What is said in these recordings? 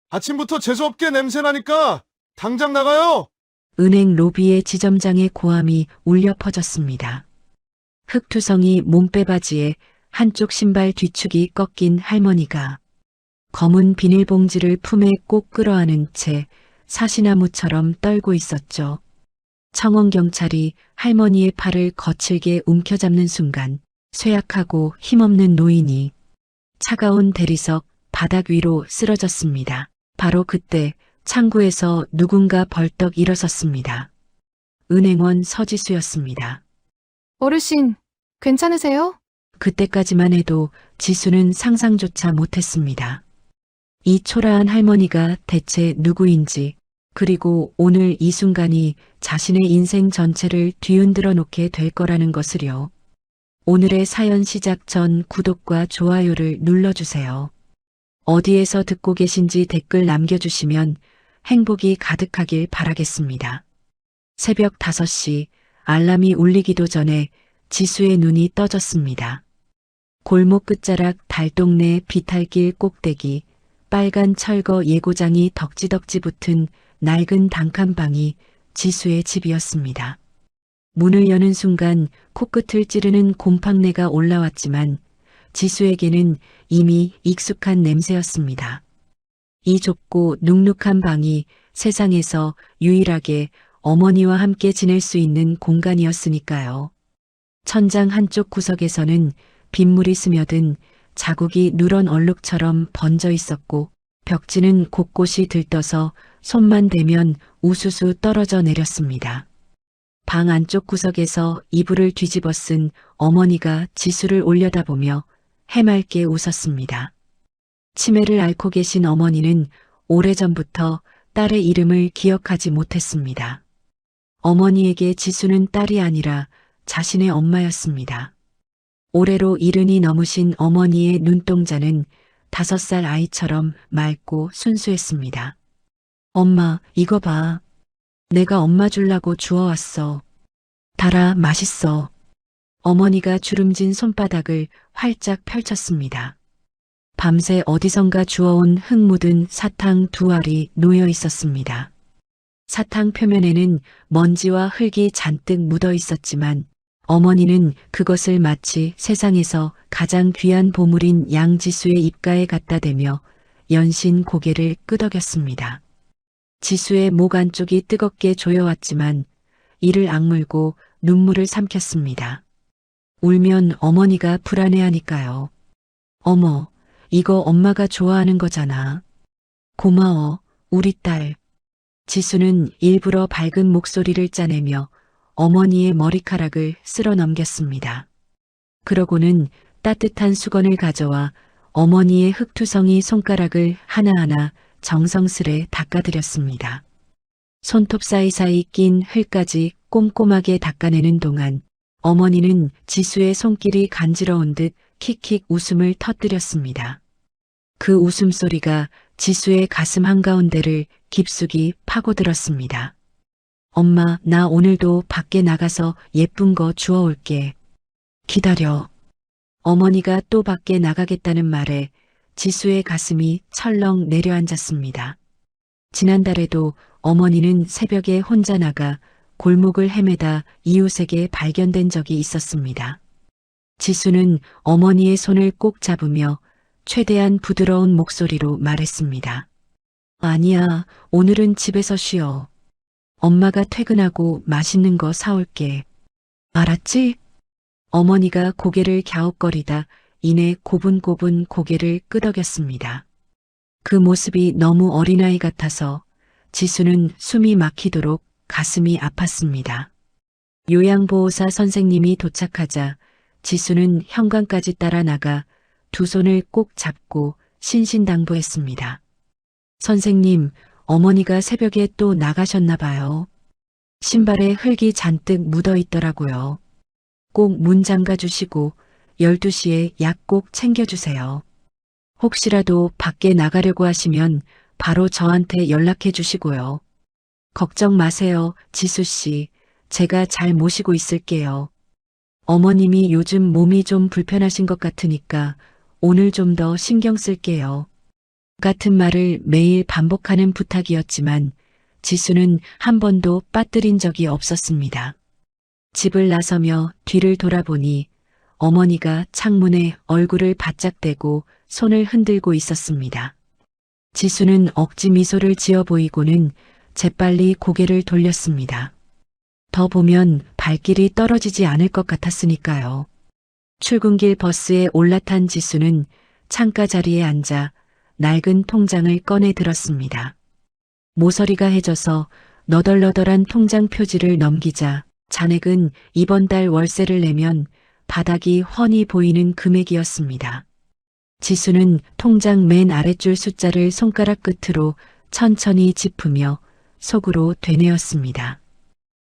아침부터 재수없게 냄새나니까 당장 나가요! 은행 로비의 지점장의 고함이 울려 퍼졌습니다. 흑투성이 몸빼바지에 한쪽 신발 뒤축이 꺾인 할머니가 검은 비닐봉지를 품에 꼭 끌어안은 채 사시나무처럼 떨고 있었죠. 청원경찰이 할머니의 팔을 거칠게 움켜잡는 순간 쇠약하고 힘없는 노인이 차가운 대리석 바닥 위로 쓰러졌습니다. 바로 그때 창구에서 누군가 벌떡 일어섰습니다. 은행원 서지수였습니다. 어르신, 괜찮으세요? 그때까지만 해도 지수는 상상조차 못했습니다. 이 초라한 할머니가 대체 누구인지, 그리고 오늘 이 순간이 자신의 인생 전체를 뒤흔들어 놓게 될 거라는 것을요. 오늘의 사연 시작 전 구독과 좋아요를 눌러주세요. 어디에서 듣고 계신지 댓글 남겨주시면 행복이 가득하길 바라겠습니다. 새벽 5시 알람이 울리기도 전에 지수의 눈이 떠졌습니다. 골목 끝자락 달동네 비탈길 꼭대기 빨간 철거 예고장이 덕지덕지 붙은 낡은 단칸방이 지수의 집이었습니다. 문을 여는 순간 코끝을 찌르는 곰팡내가 올라왔지만 지수에게는 이미 익숙한 냄새였습니다. 이 좁고 눅눅한 방이 세상에서 유일하게 어머니와 함께 지낼 수 있는 공간이었으니까요. 천장 한쪽 구석에서는 빗물이 스며든 자국이 누런 얼룩처럼 번져 있었고 벽지는 곳곳이 들떠서 손만 대면 우수수 떨어져 내렸습니다. 방 안쪽 구석에서 이불을 뒤집어 쓴 어머니가 지수를 올려다보며 해맑게 웃었습니다. 치매를 앓고 계신 어머니는 오래전부터 딸의 이름을 기억하지 못했습니다. 어머니에게 지수는 딸이 아니라 자신의 엄마였습니다. 올해로 70이 넘으신 어머니의 눈동자는 5살 아이처럼 맑고 순수했습니다. 엄마, 이거 봐. 내가 엄마 주려고 주워왔어. 달아, 맛있어. 어머니가 주름진 손바닥을 활짝 펼쳤습니다. 밤새 어디선가 주워온 흙 묻은 사탕 2알이 놓여 있었습니다. 사탕 표면에는 먼지와 흙이 잔뜩 묻어 있었지만 어머니는 그것을 마치 세상에서 가장 귀한 보물인 양지수의 입가에 갖다 대며 연신 고개를 끄덕였습니다. 지수의 목 안쪽이 뜨겁게 조여왔지만 이를 악물고 눈물을 삼켰습니다. 울면 어머니가 불안해하니까요. 어머, 이거 엄마가 좋아하는 거잖아. 고마워, 우리 딸. 지수는 일부러 밝은 목소리를 짜내며 어머니의 머리카락을 쓸어 넘겼습니다. 그러고는 따뜻한 수건을 가져와 어머니의 흑투성이 손가락을 하나하나 정성스레 닦아드렸습니다. 손톱 사이사이 낀 흙까지 꼼꼼하게 닦아내는 동안 어머니는 지수의 손길이 간지러운 듯 킥킥 웃음을 터뜨렸습니다. 그 웃음소리가 지수의 가슴 한가운데를 깊숙이 파고들었습니다. 엄마, 나 오늘도 밖에 나가서 예쁜 거 주워올게. 기다려. 어머니가 또 밖에 나가겠다는 말에 지수의 가슴이 철렁 내려앉았습니다. 지난달에도 어머니는 새벽에 혼자 나가 골목을 헤매다 이웃에게 발견된 적이 있었습니다. 지수는 어머니의 손을 꼭 잡으며 최대한 부드러운 목소리로 말했습니다. 아니야, 오늘은 집에서 쉬어. 엄마가 퇴근하고 맛있는 거 사올게. 알았지? 어머니가 고개를 갸웃거리다 이내 고분고분 고개를 끄덕였습니다. 그 모습이 너무 어린아이 같아서 지수는 숨이 막히도록 가슴이 아팠습니다. 요양보호사 선생님이 도착하자 지수는 현관까지 따라 나가 두 손을 꼭 잡고 신신당부했습니다. 선생님, 어머니가 새벽에 또 나가셨나 봐요. 신발에 흙이 잔뜩 묻어 있더라고요. 꼭 문 잠가 주시고 12시에 약 꼭 챙겨주세요. 혹시라도 밖에 나가려고 하시면 바로 저한테 연락해 주시고요. 걱정 마세요, 지수 씨. 제가 잘 모시고 있을게요. 어머님이 요즘 몸이 좀 불편하신 것 같으니까 오늘 좀 더 신경 쓸게요. 같은 말을 매일 반복하는 부탁이었지만 지수는 한 번도 빠뜨린 적이 없었습니다. 집을 나서며 뒤를 돌아보니 어머니가 창문에 얼굴을 바짝 대고 손을 흔들고 있었습니다. 지수는 억지 미소를 지어 보이고는 재빨리 고개를 돌렸습니다. 더 보면 발길이 떨어지지 않을 것 같았으니까요. 출근길 버스에 올라탄 지수는 창가 자리에 앉아 낡은 통장을 꺼내 들었습니다. 모서리가 해져서 너덜너덜한 통장 표지를 넘기자 잔액은 이번 달 월세를 내면 바닥이 훤히 보이는 금액이었습니다. 지수는 통장 맨 아랫줄 숫자를 손가락 끝으로 천천히 짚으며 속으로 되뇌었습니다.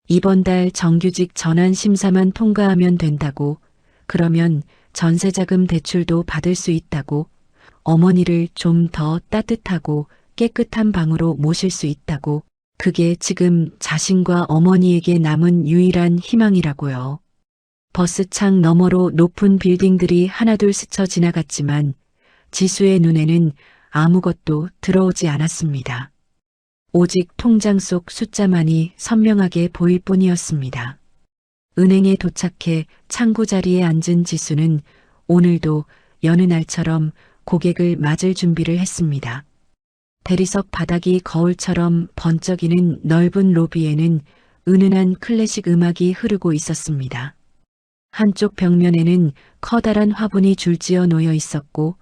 이번 달 정규직 전환 심사만 통과하면 된다고, 그러면 전세자금 대출도 받을 수 있다고, 어머니를 좀 더 따뜻하고 깨끗한 방으로 모실 수 있다고, 그게 지금 자신과 어머니에게 남은 유일한 희망이라고요. 버스창 너머로 높은 빌딩들이 하나둘 스쳐 지나갔지만 지수의 눈에는 아무것도 들어오지 않았습니다. 오직 통장 속 숫자만이 선명하게 보일 뿐이었습니다. 은행에 도착해 창구 자리에 앉은 지수는 오늘도 여느 날처럼 고객을 맞을 준비를 했습니다. 대리석 바닥이 거울처럼 번쩍이는 넓은 로비에는 은은한 클래식 음악이 흐르고 있었습니다. 한쪽 벽면에는 커다란 화분이 줄지어 놓여 있었고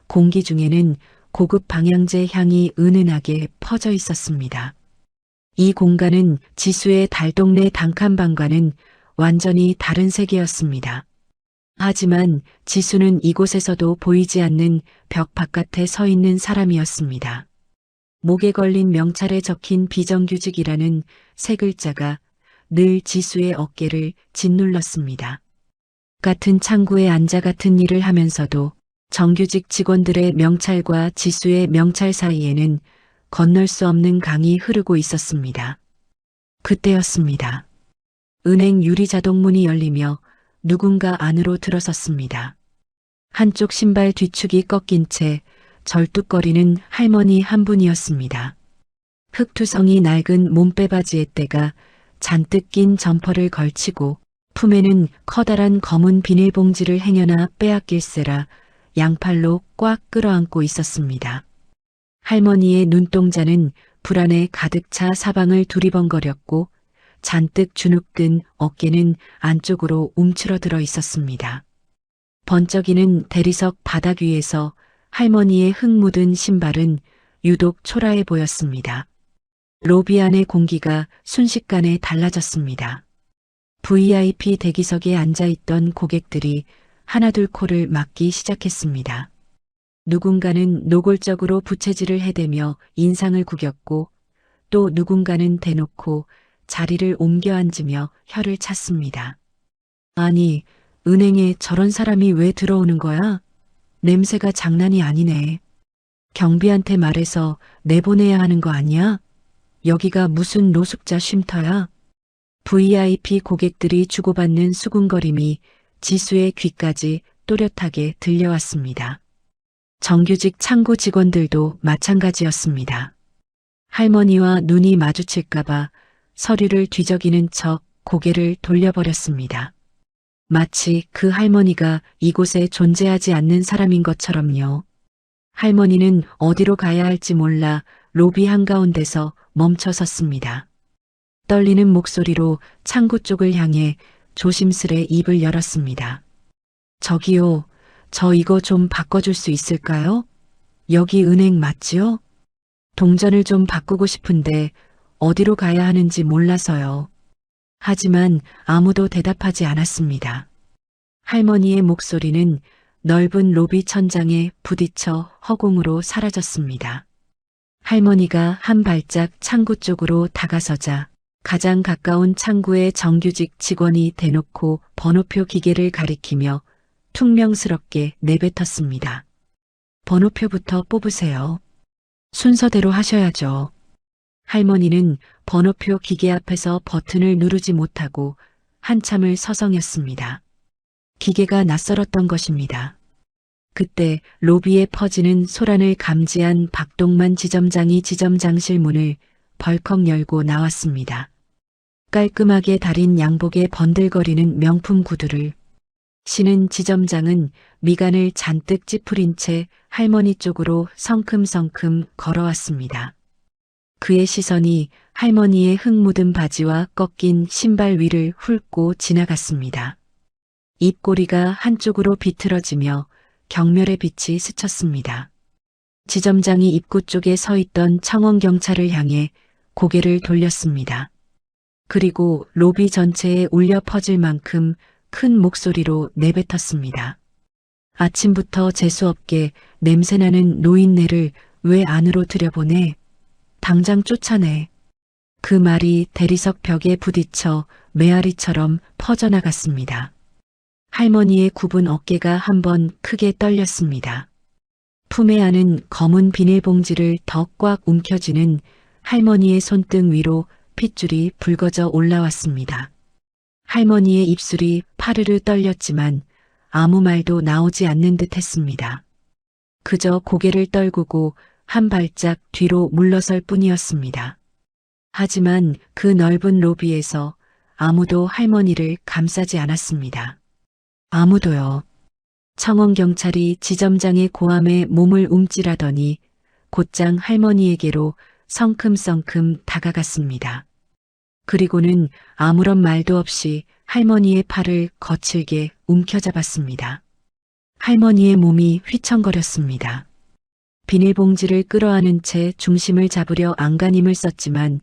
공기 중에는 고급 방향제 향이 은은하게 퍼져 있었습니다. 이 공간은 지수의 달동네 단칸방과는 완전히 다른 세계였습니다. 하지만 지수는 이곳에서도 보이지 않는 벽 바깥에 서 있는 사람이었습니다. 목에 걸린 명찰에 적힌 비정규직이라는 세 글자가 늘 지수의 어깨를 짓눌렀습니다. 같은 창구에 앉아 같은 일을 하면서도 정규직 직원들의 명찰과 지수의 명찰 사이에는 건널 수 없는 강이 흐르고 있었습니다. 그때였습니다. 은행 유리 자동문이 열리며 누군가 안으로 들어섰습니다. 한쪽 신발 뒤축이 꺾인 채 절뚝거리는 할머니 한 분이었습니다. 흙투성이 낡은 몸빼바지에 때가 잔뜩 낀 점퍼를 걸치고 품에는 커다란 검은 비닐봉지를 행여나 빼앗길세라 양팔로 꽉 끌어안고 있었습니다. 할머니의 눈동자는 불안에 가득 차 사방을 두리번거렸고 잔뜩 주눅든 어깨는 안쪽으로 움츠러들어 있었습니다. 번쩍이는 대리석 바닥 위에서 할머니의 흙 묻은 신발은 유독 초라해 보였습니다. 로비 안의 공기가 순식간에 달라졌습니다. VIP 대기석에 앉아있던 고객들이 하나둘 코를 막기 시작했습니다. 누군가는 노골적으로 부채질을 해대며 인상을 구겼고 또 누군가는 대놓고 자리를 옮겨 앉으며 혀를 찼습니다. 아니, 은행에 저런 사람이 왜 들어오는 거야? 냄새가 장난이 아니네. 경비한테 말해서 내보내야 하는 거 아니야? 여기가 무슨 노숙자 쉼터야? VIP 고객들이 주고받는 수군거림이 지수의 귀까지 또렷하게 들려왔습니다. 정규직 창구 직원들도 마찬가지였습니다. 할머니와 눈이 마주칠까봐 서류를 뒤적이는 척 고개를 돌려버렸습니다. 마치 그 할머니가 이곳에 존재하지 않는 사람인 것처럼요. 할머니는 어디로 가야 할지 몰라 로비 한가운데서 멈춰 섰습니다. 떨리는 목소리로 창구 쪽을 향해 조심스레 입을 열었습니다. 저기요, 저 이거 좀 바꿔줄 수 있을까요? 여기 은행 맞지요? 동전을 좀 바꾸고 싶은데 어디로 가야 하는지 몰라서요. 하지만 아무도 대답하지 않았습니다. 할머니의 목소리는 넓은 로비 천장에 부딪혀 허공으로 사라졌습니다. 할머니가 한 발짝 창구 쪽으로 다가서자 가장 가까운 창구의 정규직 직원이 대놓고 번호표 기계를 가리키며 퉁명스럽게 내뱉었습니다. 번호표부터 뽑으세요. 순서대로 하셔야죠. 할머니는 번호표 기계 앞에서 버튼을 누르지 못하고 한참을 서성였습니다. 기계가 낯설었던 것입니다. 그때 로비에 퍼지는 소란을 감지한 박동만 지점장이 지점장실 문을 벌컥 열고 나왔습니다. 깔끔하게 다린 양복에 번들거리는 명품 구두를 신은 지점장은 미간을 잔뜩 찌푸린 채 할머니 쪽으로 성큼성큼 걸어왔습니다. 그의 시선이 할머니의 흙 묻은 바지와 꺾인 신발 위를 훑고 지나갔습니다. 입꼬리가 한쪽으로 비틀어지며 경멸의 빛이 스쳤습니다. 지점장이 입구 쪽에 서 있던 청원경찰을 향해 고개를 돌렸습니다. 그리고 로비 전체에 울려 퍼질 만큼 큰 목소리로 내뱉었습니다. 아침부터 재수없게 냄새나는 노인네를 왜 안으로 들여보내? 당장 쫓아내. 그 말이 대리석 벽에 부딪혀 메아리처럼 퍼져나갔습니다. 할머니의 굽은 어깨가 한번 크게 떨렸습니다. 품에 안은 검은 비닐봉지를 더 꽉 움켜쥐는 할머니의 손등 위로 핏줄이 붉어져 올라왔습니다. 할머니의 입술이 파르르 떨렸지만 아무 말도 나오지 않는 듯 했습니다. 그저 고개를 떨구고 한 발짝 뒤로 물러설 뿐이었습니다. 하지만 그 넓은 로비에서 아무도 할머니를 감싸지 않았습니다. 아무도요. 청원경찰이 지점장의 고함에 몸을 움찔하더니 곧장 할머니에게로 성큼성큼 다가갔습니다. 그리고는 아무런 말도 없이 할머니의 팔을 거칠게 움켜잡았습니다. 할머니의 몸이 휘청거렸습니다. 비닐봉지를 끌어안은 채 중심을 잡으려 안간힘을 썼지만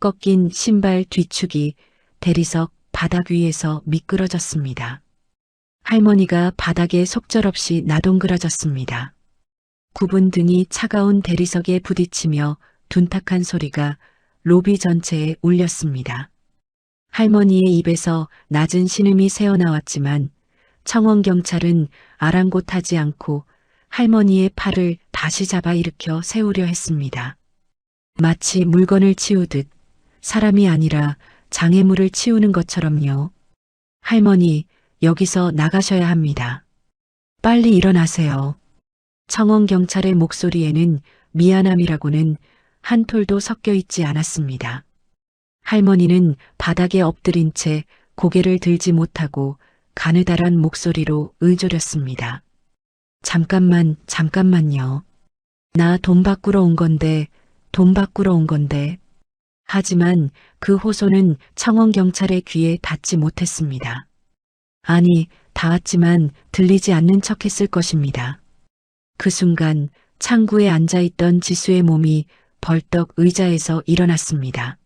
꺾인 신발 뒤축이 대리석 바닥 위에서 미끄러졌습니다. 할머니가 바닥에 속절없이 나동그라졌습니다. 굽은 등이 차가운 대리석에 부딪히며 둔탁한 소리가 로비 전체에 울렸습니다. 할머니의 입에서 낮은 신음이 새어나왔지만 청원경찰은 아랑곳하지 않고 할머니의 팔을 다시 잡아 일으켜 세우려 했습니다. 마치 물건을 치우듯 사람이 아니라 장애물을 치우는 것처럼요. 할머니, 여기서 나가셔야 합니다. 빨리 일어나세요. 청원경찰의 목소리에는 미안함이라고는 한 톨도 섞여 있지 않았습니다. 할머니는 바닥에 엎드린 채 고개를 들지 못하고 가느다란 목소리로 의조렸습니다. 잠깐만요. 나 돈 바꾸러 온 건데. 하지만 그 호소는 청원경찰의 귀에 닿지 못했습니다. 아니, 닿았지만 들리지 않는 척했을 것입니다. 그 순간 창구에 앉아있던 지수의 몸이 벌떡 의자에서 일어났습니다.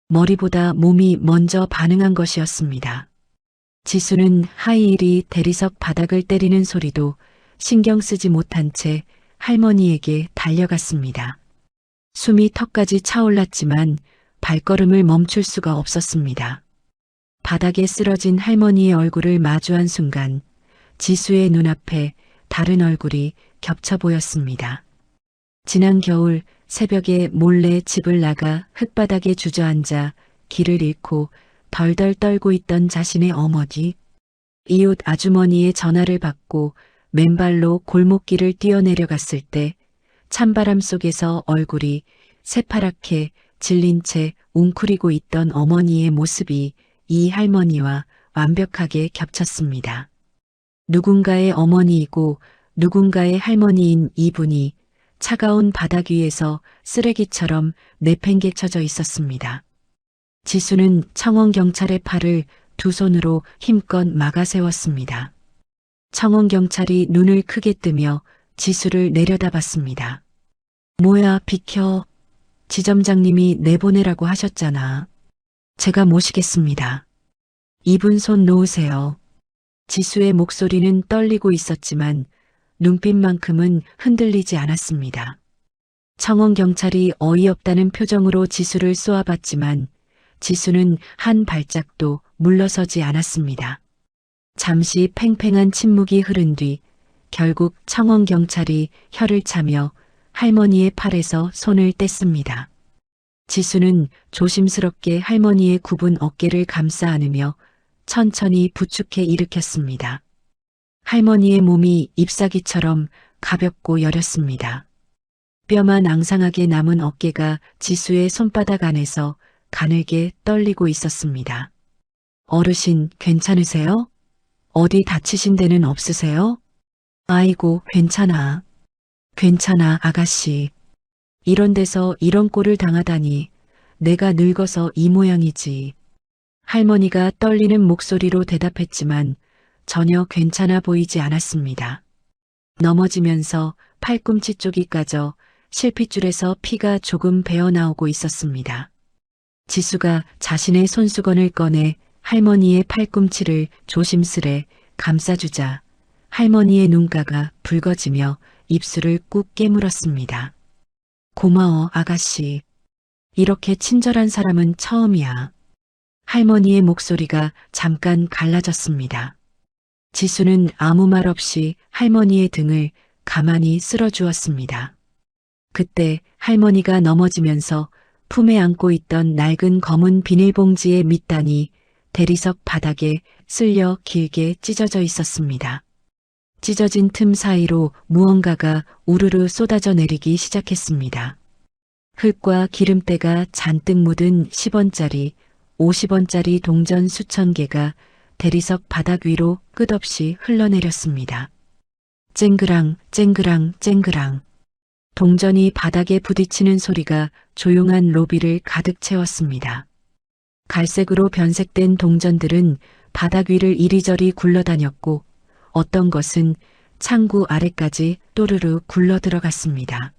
머리보다 몸이 먼저 반응한 것이었습니다. 지수는 하이힐이 대리석 바닥을 때리는 소리도 신경 쓰지 못한 채 할머니에게 달려갔습니다. 숨이 턱까지 차올랐지만 발걸음을 멈출 수가 없었습니다. 바닥에 쓰러진 할머니의 얼굴을 마주한 순간 지수의 눈앞에 다른 얼굴이 겹쳐 보였습니다. 지난 겨울 새벽에 몰래 집을 나가 흙바닥에 주저앉아 길을 잃고 덜덜 떨고 있던 자신의 어머니, 이웃 아주머니의 전화를 받고 맨발로 골목길을 뛰어내려갔을 때 찬바람 속에서 얼굴이 새파랗게 질린 채 웅크리고 있던 어머니의 모습이 이 할머니와 완벽하게 겹쳤습니다. 누군가의 어머니이고 누군가의 할머니인 이분이 차가운 바닥 위에서 쓰레기처럼 내팽개쳐져 있었습니다. 지수는 청원경찰의 팔을 두 손으로 힘껏 막아 세웠습니다. 청원경찰이 눈을 크게 뜨며 지수를 내려다봤습니다. 뭐야, 비켜. 지점장님이 내보내라고 하셨잖아. 제가 모시겠습니다. 이분 손 놓으세요. 지수의 목소리는 떨리고 있었지만 눈빛만큼은 흔들리지 않았습니다. 청원경찰이 어이없다는 표정으로 지수를 쏘아봤지만 지수는 한 발짝도 물러서지 않았습니다. 잠시 팽팽한 침묵이 흐른 뒤 결국 청원경찰이 혀를 차며 할머니의 팔에서 손을 뗐습니다. 지수는 조심스럽게 할머니의 굽은 어깨를 감싸 안으며 천천히 부축해 일으켰습니다. 할머니의 몸이 잎사귀처럼 가볍고 여렸습니다. 뼈만 앙상하게 남은 어깨가 지수의 손바닥 안에서 가늘게 떨리고 있었습니다. 어르신, 괜찮으세요? 어디 다치신 데는 없으세요? 아이고, 괜찮아. 괜찮아, 아가씨. 이런 데서 이런 꼴을 당하다니. 내가 늙어서 이 모양이지. 할머니가 떨리는 목소리로 대답했지만 전혀 괜찮아 보이지 않았습니다. 넘어지면서 팔꿈치 쪽이 까져 실핏줄에서 피가 조금 배어나오고 있었습니다. 지수가 자신의 손수건을 꺼내 할머니의 팔꿈치를 조심스레 감싸주자 할머니의 눈가가 붉어지며 입술을 꾹 깨물었습니다. 고마워, 아가씨. 이렇게 친절한 사람은 처음이야. 할머니의 목소리가 잠깐 갈라졌습니다. 지수는 아무 말 없이 할머니의 등을 가만히 쓸어주었습니다. 그때 할머니가 넘어지면서 품에 안고 있던 낡은 검은 비닐봉지의 밑단이 대리석 바닥에 쓸려 길게 찢어져 있었습니다. 찢어진 틈 사이로 무언가가 우르르 쏟아져 내리기 시작했습니다. 흙과 기름때가 잔뜩 묻은 10원짜리, 50원짜리 동전 수천 개가 대리석 바닥 위로 끝없이 흘러내렸습니다. 쨍그랑, 쨍그랑, 쨍그랑. 동전이 바닥에 부딪히는 소리가 조용한 로비를 가득 채웠습니다. 갈색으로 변색된 동전들은 바닥 위를 이리저리 굴러다녔고 어떤 것은 창구 아래까지 또르르 굴러 들어갔습니다.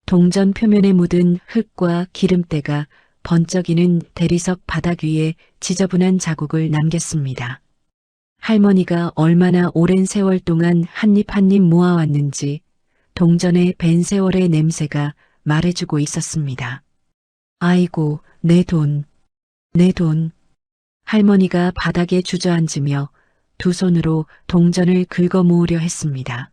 동전 표면에 묻은 흙과 기름때가 번쩍이는 대리석 바닥 위에 지저분한 자국을 남겼습니다. 할머니가 얼마나 오랜 세월 동안 한 입 한 입 모아왔는지 동전의 밴 세월의 냄새가 말해주고 있었습니다. 아이고, 내 돈, 내 돈. 할머니가 바닥에 주저앉으며 두 손으로 동전을 긁어 모으려 했습니다.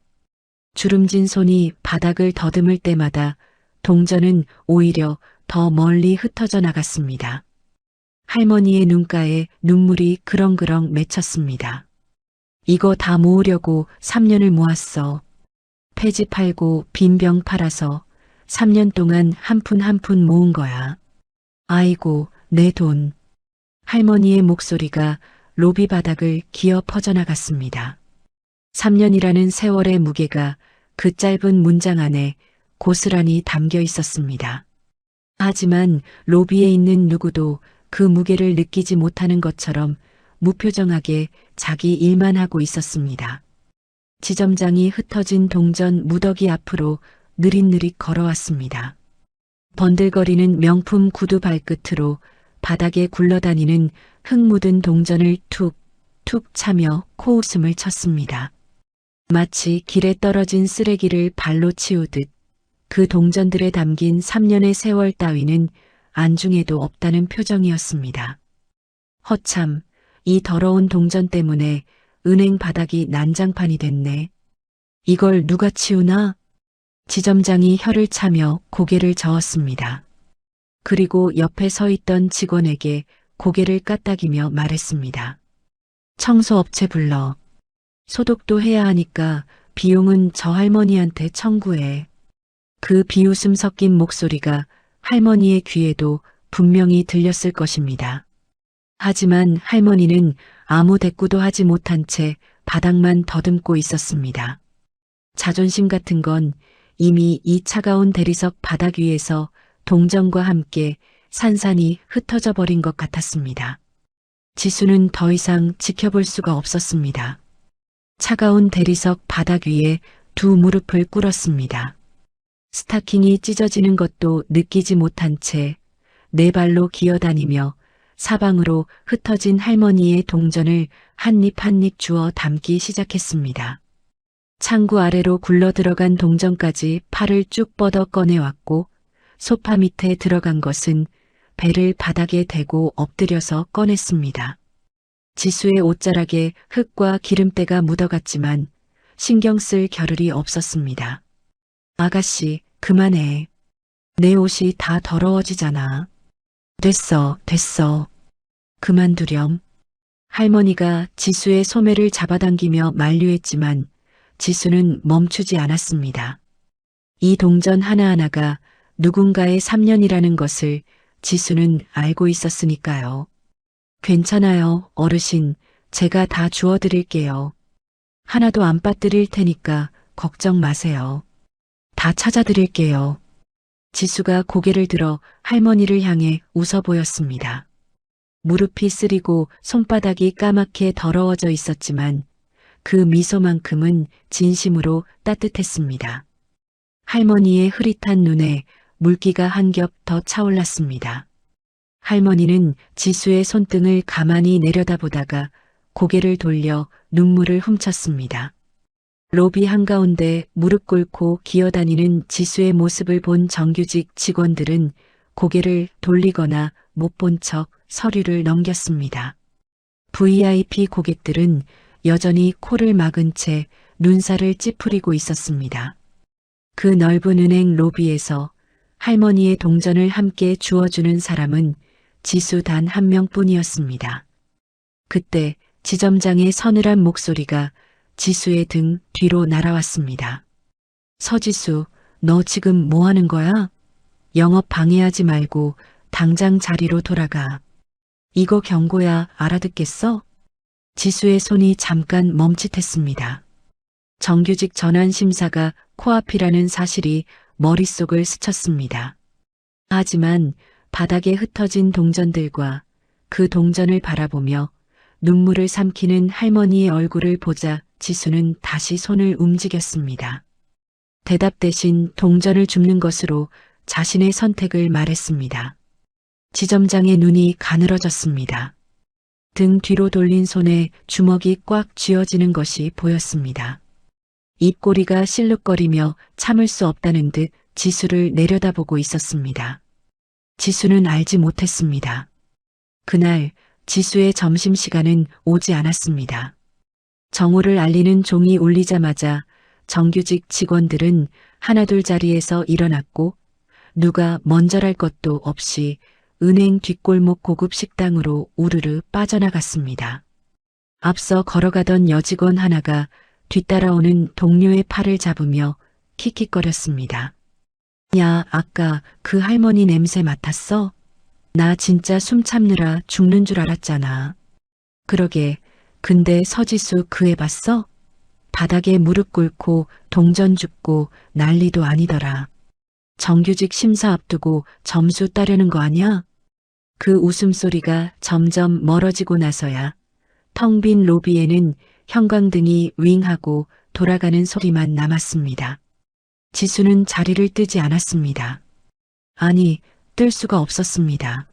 주름진 손이 바닥을 더듬을 때마다 동전은 오히려 더 멀리 흩어져 나갔습니다. 할머니의 눈가에 눈물이 그렁그렁 맺혔습니다. 이거 다 모으려고 3년을 모았어. 폐지 팔고 빈병 팔아서 3년 동안 한 푼 한 푼 모은 거야. 아이고, 내 돈. 할머니의 목소리가 로비 바닥을 기어 퍼져나갔습니다. 3년이라는 세월의 무게가 그 짧은 문장 안에 고스란히 담겨 있었습니다. 하지만 로비에 있는 누구도 그 무게를 느끼지 못하는 것처럼 무표정하게 자기 일만 하고 있었습니다. 지점장이 흩어진 동전 무더기 앞으로 느릿느릿 걸어왔습니다. 번들거리는 명품 구두 발끝으로 바닥에 굴러다니는 흙 묻은 동전을 툭툭 차며 코웃음을 쳤습니다. 마치 길에 떨어진 쓰레기를 발로 치우듯 그 동전들에 담긴 3년의 세월 따위는 안중에도 없다는 표정이었습니다. 허참, 이 더러운 동전 때문에 은행 바닥이 난장판이 됐네. 이걸 누가 치우나? 지점장이 혀를 차며 고개를 저었습니다. 그리고 옆에 서 있던 직원에게 고개를 까딱이며 말했습니다. 청소업체 불러. 소독도 해야 하니까 비용은 저 할머니한테 청구해. 그 비웃음 섞인 목소리가 할머니의 귀에도 분명히 들렸을 것입니다. 하지만 할머니는 아무 대꾸도 하지 못한 채 바닥만 더듬고 있었습니다. 자존심 같은 건 이미 이 차가운 대리석 바닥 위에서 동전과 함께 산산이 흩어져 버린 것 같았습니다. 지수는 더 이상 지켜볼 수가 없었습니다. 차가운 대리석 바닥 위에 두 무릎을 꿇었습니다. 스타킹이 찢어지는 것도 느끼지 못한 채 네 발로 기어다니며 사방으로 흩어진 할머니의 동전을 한 입 한 입 주워 담기 시작했습니다. 창구 아래로 굴러 들어간 동전까지 팔을 쭉 뻗어 꺼내왔고 소파 밑에 들어간 것은 배를 바닥에 대고 엎드려서 꺼냈습니다. 지수의 옷자락에 흙과 기름때가 묻어갔지만 신경 쓸 겨를이 없었습니다. 아가씨, 그만해. 내 옷이 다 더러워지잖아. 됐어, 됐어. 그만두렴. 할머니가 지수의 소매를 잡아당기며 만류했지만 지수는 멈추지 않았습니다. 이 동전 하나하나가 누군가의 3년이라는 것을 지수는 알고 있었으니까요. 괜찮아요, 어르신. 제가 다 주워드릴게요. 하나도 안 빠뜨릴 테니까 걱정 마세요. 다 찾아드릴게요. 지수가 고개를 들어 할머니를 향해 웃어 보였습니다. 무릎이 쓰리고 손바닥이 까맣게 더러워져 있었지만 그 미소만큼은 진심으로 따뜻했습니다. 할머니의 흐릿한 눈에 물기가 한 겹 더 차올랐습니다. 할머니는 지수의 손등을 가만히 내려다보다가 고개를 돌려 눈물을 훔쳤습니다. 로비 한가운데 무릎 꿇고 기어다니는 지수의 모습을 본 정규직 직원들은 고개를 돌리거나 못 본 척 서류를 넘겼습니다. VIP 고객들은 여전히 코를 막은 채 눈살을 찌푸리고 있었습니다. 그 넓은 은행 로비에서 할머니의 동전을 함께 주워주는 사람은 지수 단 한 명뿐이었습니다. 그때 지점장의 서늘한 목소리가 지수의 등 뒤로 날아왔습니다. 서지수, 너 지금 뭐 하는 거야? 영업 방해하지 말고 당장 자리로 돌아가. 이거 경고야, 알아듣겠어? 지수의 손이 잠깐 멈칫했습니다. 정규직 전환 심사가 코앞이라는 사실이 머릿속을 스쳤습니다. 하지만 바닥에 흩어진 동전들과 그 동전을 바라보며 눈물을 삼키는 할머니의 얼굴을 보자 지수는 다시 손을 움직였습니다. 대답 대신 동전을 줍는 것으로 자신의 선택을 말했습니다. 지점장의 눈이 가늘어졌습니다. 등 뒤로 돌린 손에 주먹이 꽉 쥐어지는 것이 보였습니다. 입꼬리가 실룩거리며 참을 수 없다는 듯 지수를 내려다보고 있었습니다. 지수는 알지 못했습니다. 그날 지수의 점심시간은 오지 않았습니다. 정오를 알리는 종이 울리자마자 정규직 직원들은 하나둘 자리에서 일어났고 누가 먼저랄 것도 없이 은행 뒷골목 고급 식당으로 우르르 빠져나갔습니다. 앞서 걸어가던 여직원 하나가 뒤따라오는 동료의 팔을 잡으며 킥킥거렸습니다. 야, 아까 그 할머니 냄새 맡았어? 나 진짜 숨 참느라 죽는 줄 알았잖아. 그러게, 근데 서지수 그 애 봤어? 바닥에 무릎 꿇고 동전 줍고 난리도 아니더라. 정규직 심사 앞두고 점수 따려는 거 아니야? 그 웃음소리가 점점 멀어지고 나서야 텅 빈 로비에는 형광등이 윙하고 돌아가는 소리만 남았습니다. 지수는 자리를 뜨지 않았습니다. 아니, 뜰 수가 없었습니다.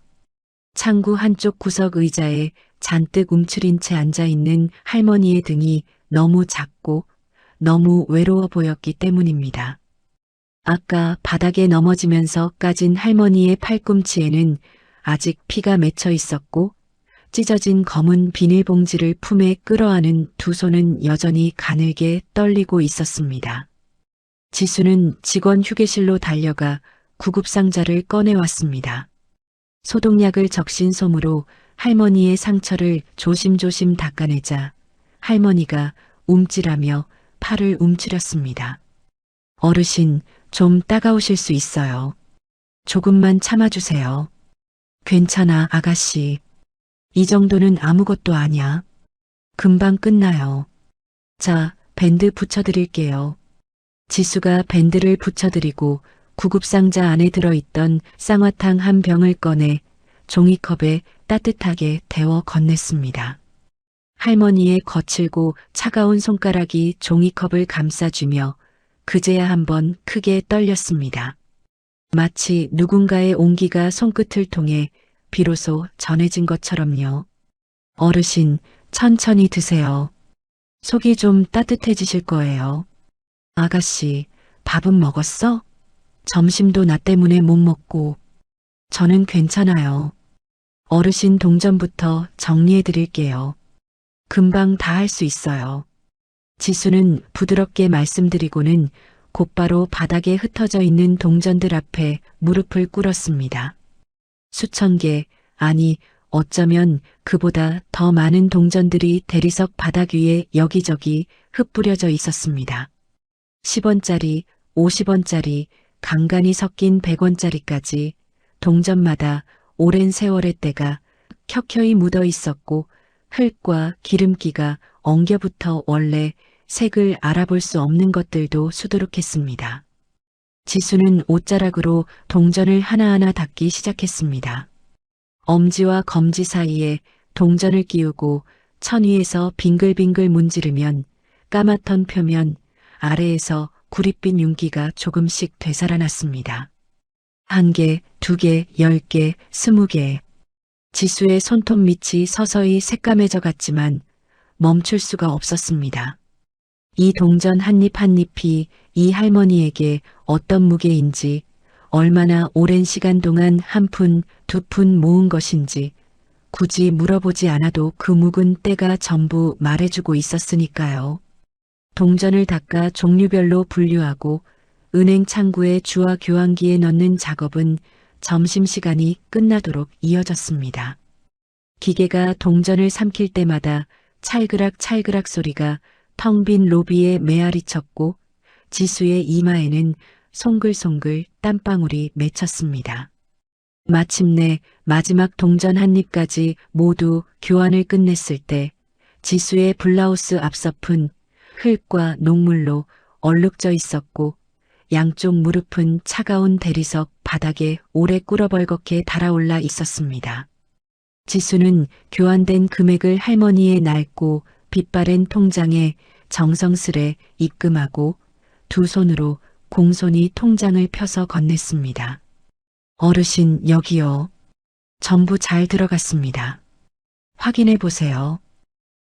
창구 한쪽 구석 의자에 잔뜩 움츠린 채 앉아있는 할머니의 등이 너무 작고 너무 외로워 보였기 때문입니다. 아까 바닥에 넘어지면서 까진 할머니의 팔꿈치에는 아직 피가 맺혀 있었고 찢어진 검은 비닐봉지를 품에 끌어안은 두 손은 여전히 가늘게 떨리고 있었습니다. 지수는 직원 휴게실로 달려가 구급상자를 꺼내왔습니다. 소독약을 적신 솜으로 할머니의 상처를 조심조심 닦아내자 할머니가 움찔하며 팔을 움츠렸습니다. 어르신, 좀 따가우실 수 있어요. 조금만 참아주세요. 괜찮아, 아가씨. 이 정도는 아무것도 아니야. 금방 끝나요. 자, 밴드 붙여드릴게요. 지수가 밴드를 붙여드리고 구급상자 안에 들어있던 쌍화탕 한 병을 꺼내 종이컵에 따뜻하게 데워 건넸습니다. 할머니의 거칠고 차가운 손가락이 종이컵을 감싸주며 그제야 한번 크게 떨렸습니다. 마치 누군가의 온기가 손끝을 통해 비로소 전해진 것처럼요. 어르신, 천천히 드세요. 속이 좀 따뜻해지실 거예요. 아가씨, 밥은 먹었어? 점심도 나 때문에 못 먹고. 저는 괜찮아요. 어르신 동전부터 정리해 드릴게요. 금방 다 할 수 있어요. 지수는 부드럽게 말씀드리고는 곧바로 바닥에 흩어져 있는 동전들 앞에 무릎을 꿇었습니다. 수천 개, 아니 어쩌면 그보다 더 많은 동전들이 대리석 바닥 위에 여기저기 흩뿌려져 있었습니다. 10원짜리, 50원짜리, 간간이 섞인 100원짜리까지 동전마다 오랜 세월의 때가 켜켜이 묻어 있었고 흙과 기름기가 엉겨붙어 원래 색을 알아볼 수 없는 것들도 수두룩했습니다. 지수는 옷자락으로 동전을 하나하나 닦기 시작했습니다. 엄지와 검지 사이에 동전을 끼우고 천 위에서 빙글빙글 문지르면 까맣던 표면 아래에서 구릿빛 윤기가 조금씩 되살아났습니다. 1개, 2개, 10개, 20개. 지수의 손톱 밑이 서서히 새까매져 갔지만 멈출 수가 없었습니다. 이 동전 한 입 한 잎이 이 할머니에게 어떤 무게인지, 얼마나 오랜 시간 동안 한 푼, 두 푼 모은 것인지 굳이 물어보지 않아도 그 묵은 때가 전부 말해주고 있었으니까요. 동전을 닦아 종류별로 분류하고 은행 창구에 주화 교환기에 넣는 작업은 점심시간이 끝나도록 이어졌습니다. 기계가 동전을 삼킬 때마다 찰그락 소리가 텅 빈 로비에 메아리쳤고 지수의 이마에는 송글송글 땀방울이 맺혔습니다. 마침내 마지막 동전 한 입까지 모두 교환을 끝냈을 때 지수의 블라우스 앞서픈 흙과 녹물로 얼룩져 있었고 양쪽 무릎은 차가운 대리석 바닥에 오래 꿇어벌겋게 달아올라 있었습니다. 지수는 교환된 금액을 할머니의 낡고 빛바랜 통장에 정성스레 입금하고 두 손으로 공손히 통장을 펴서 건넸습니다. 어르신, 여기요. 전부 잘 들어갔습니다. 확인해 보세요.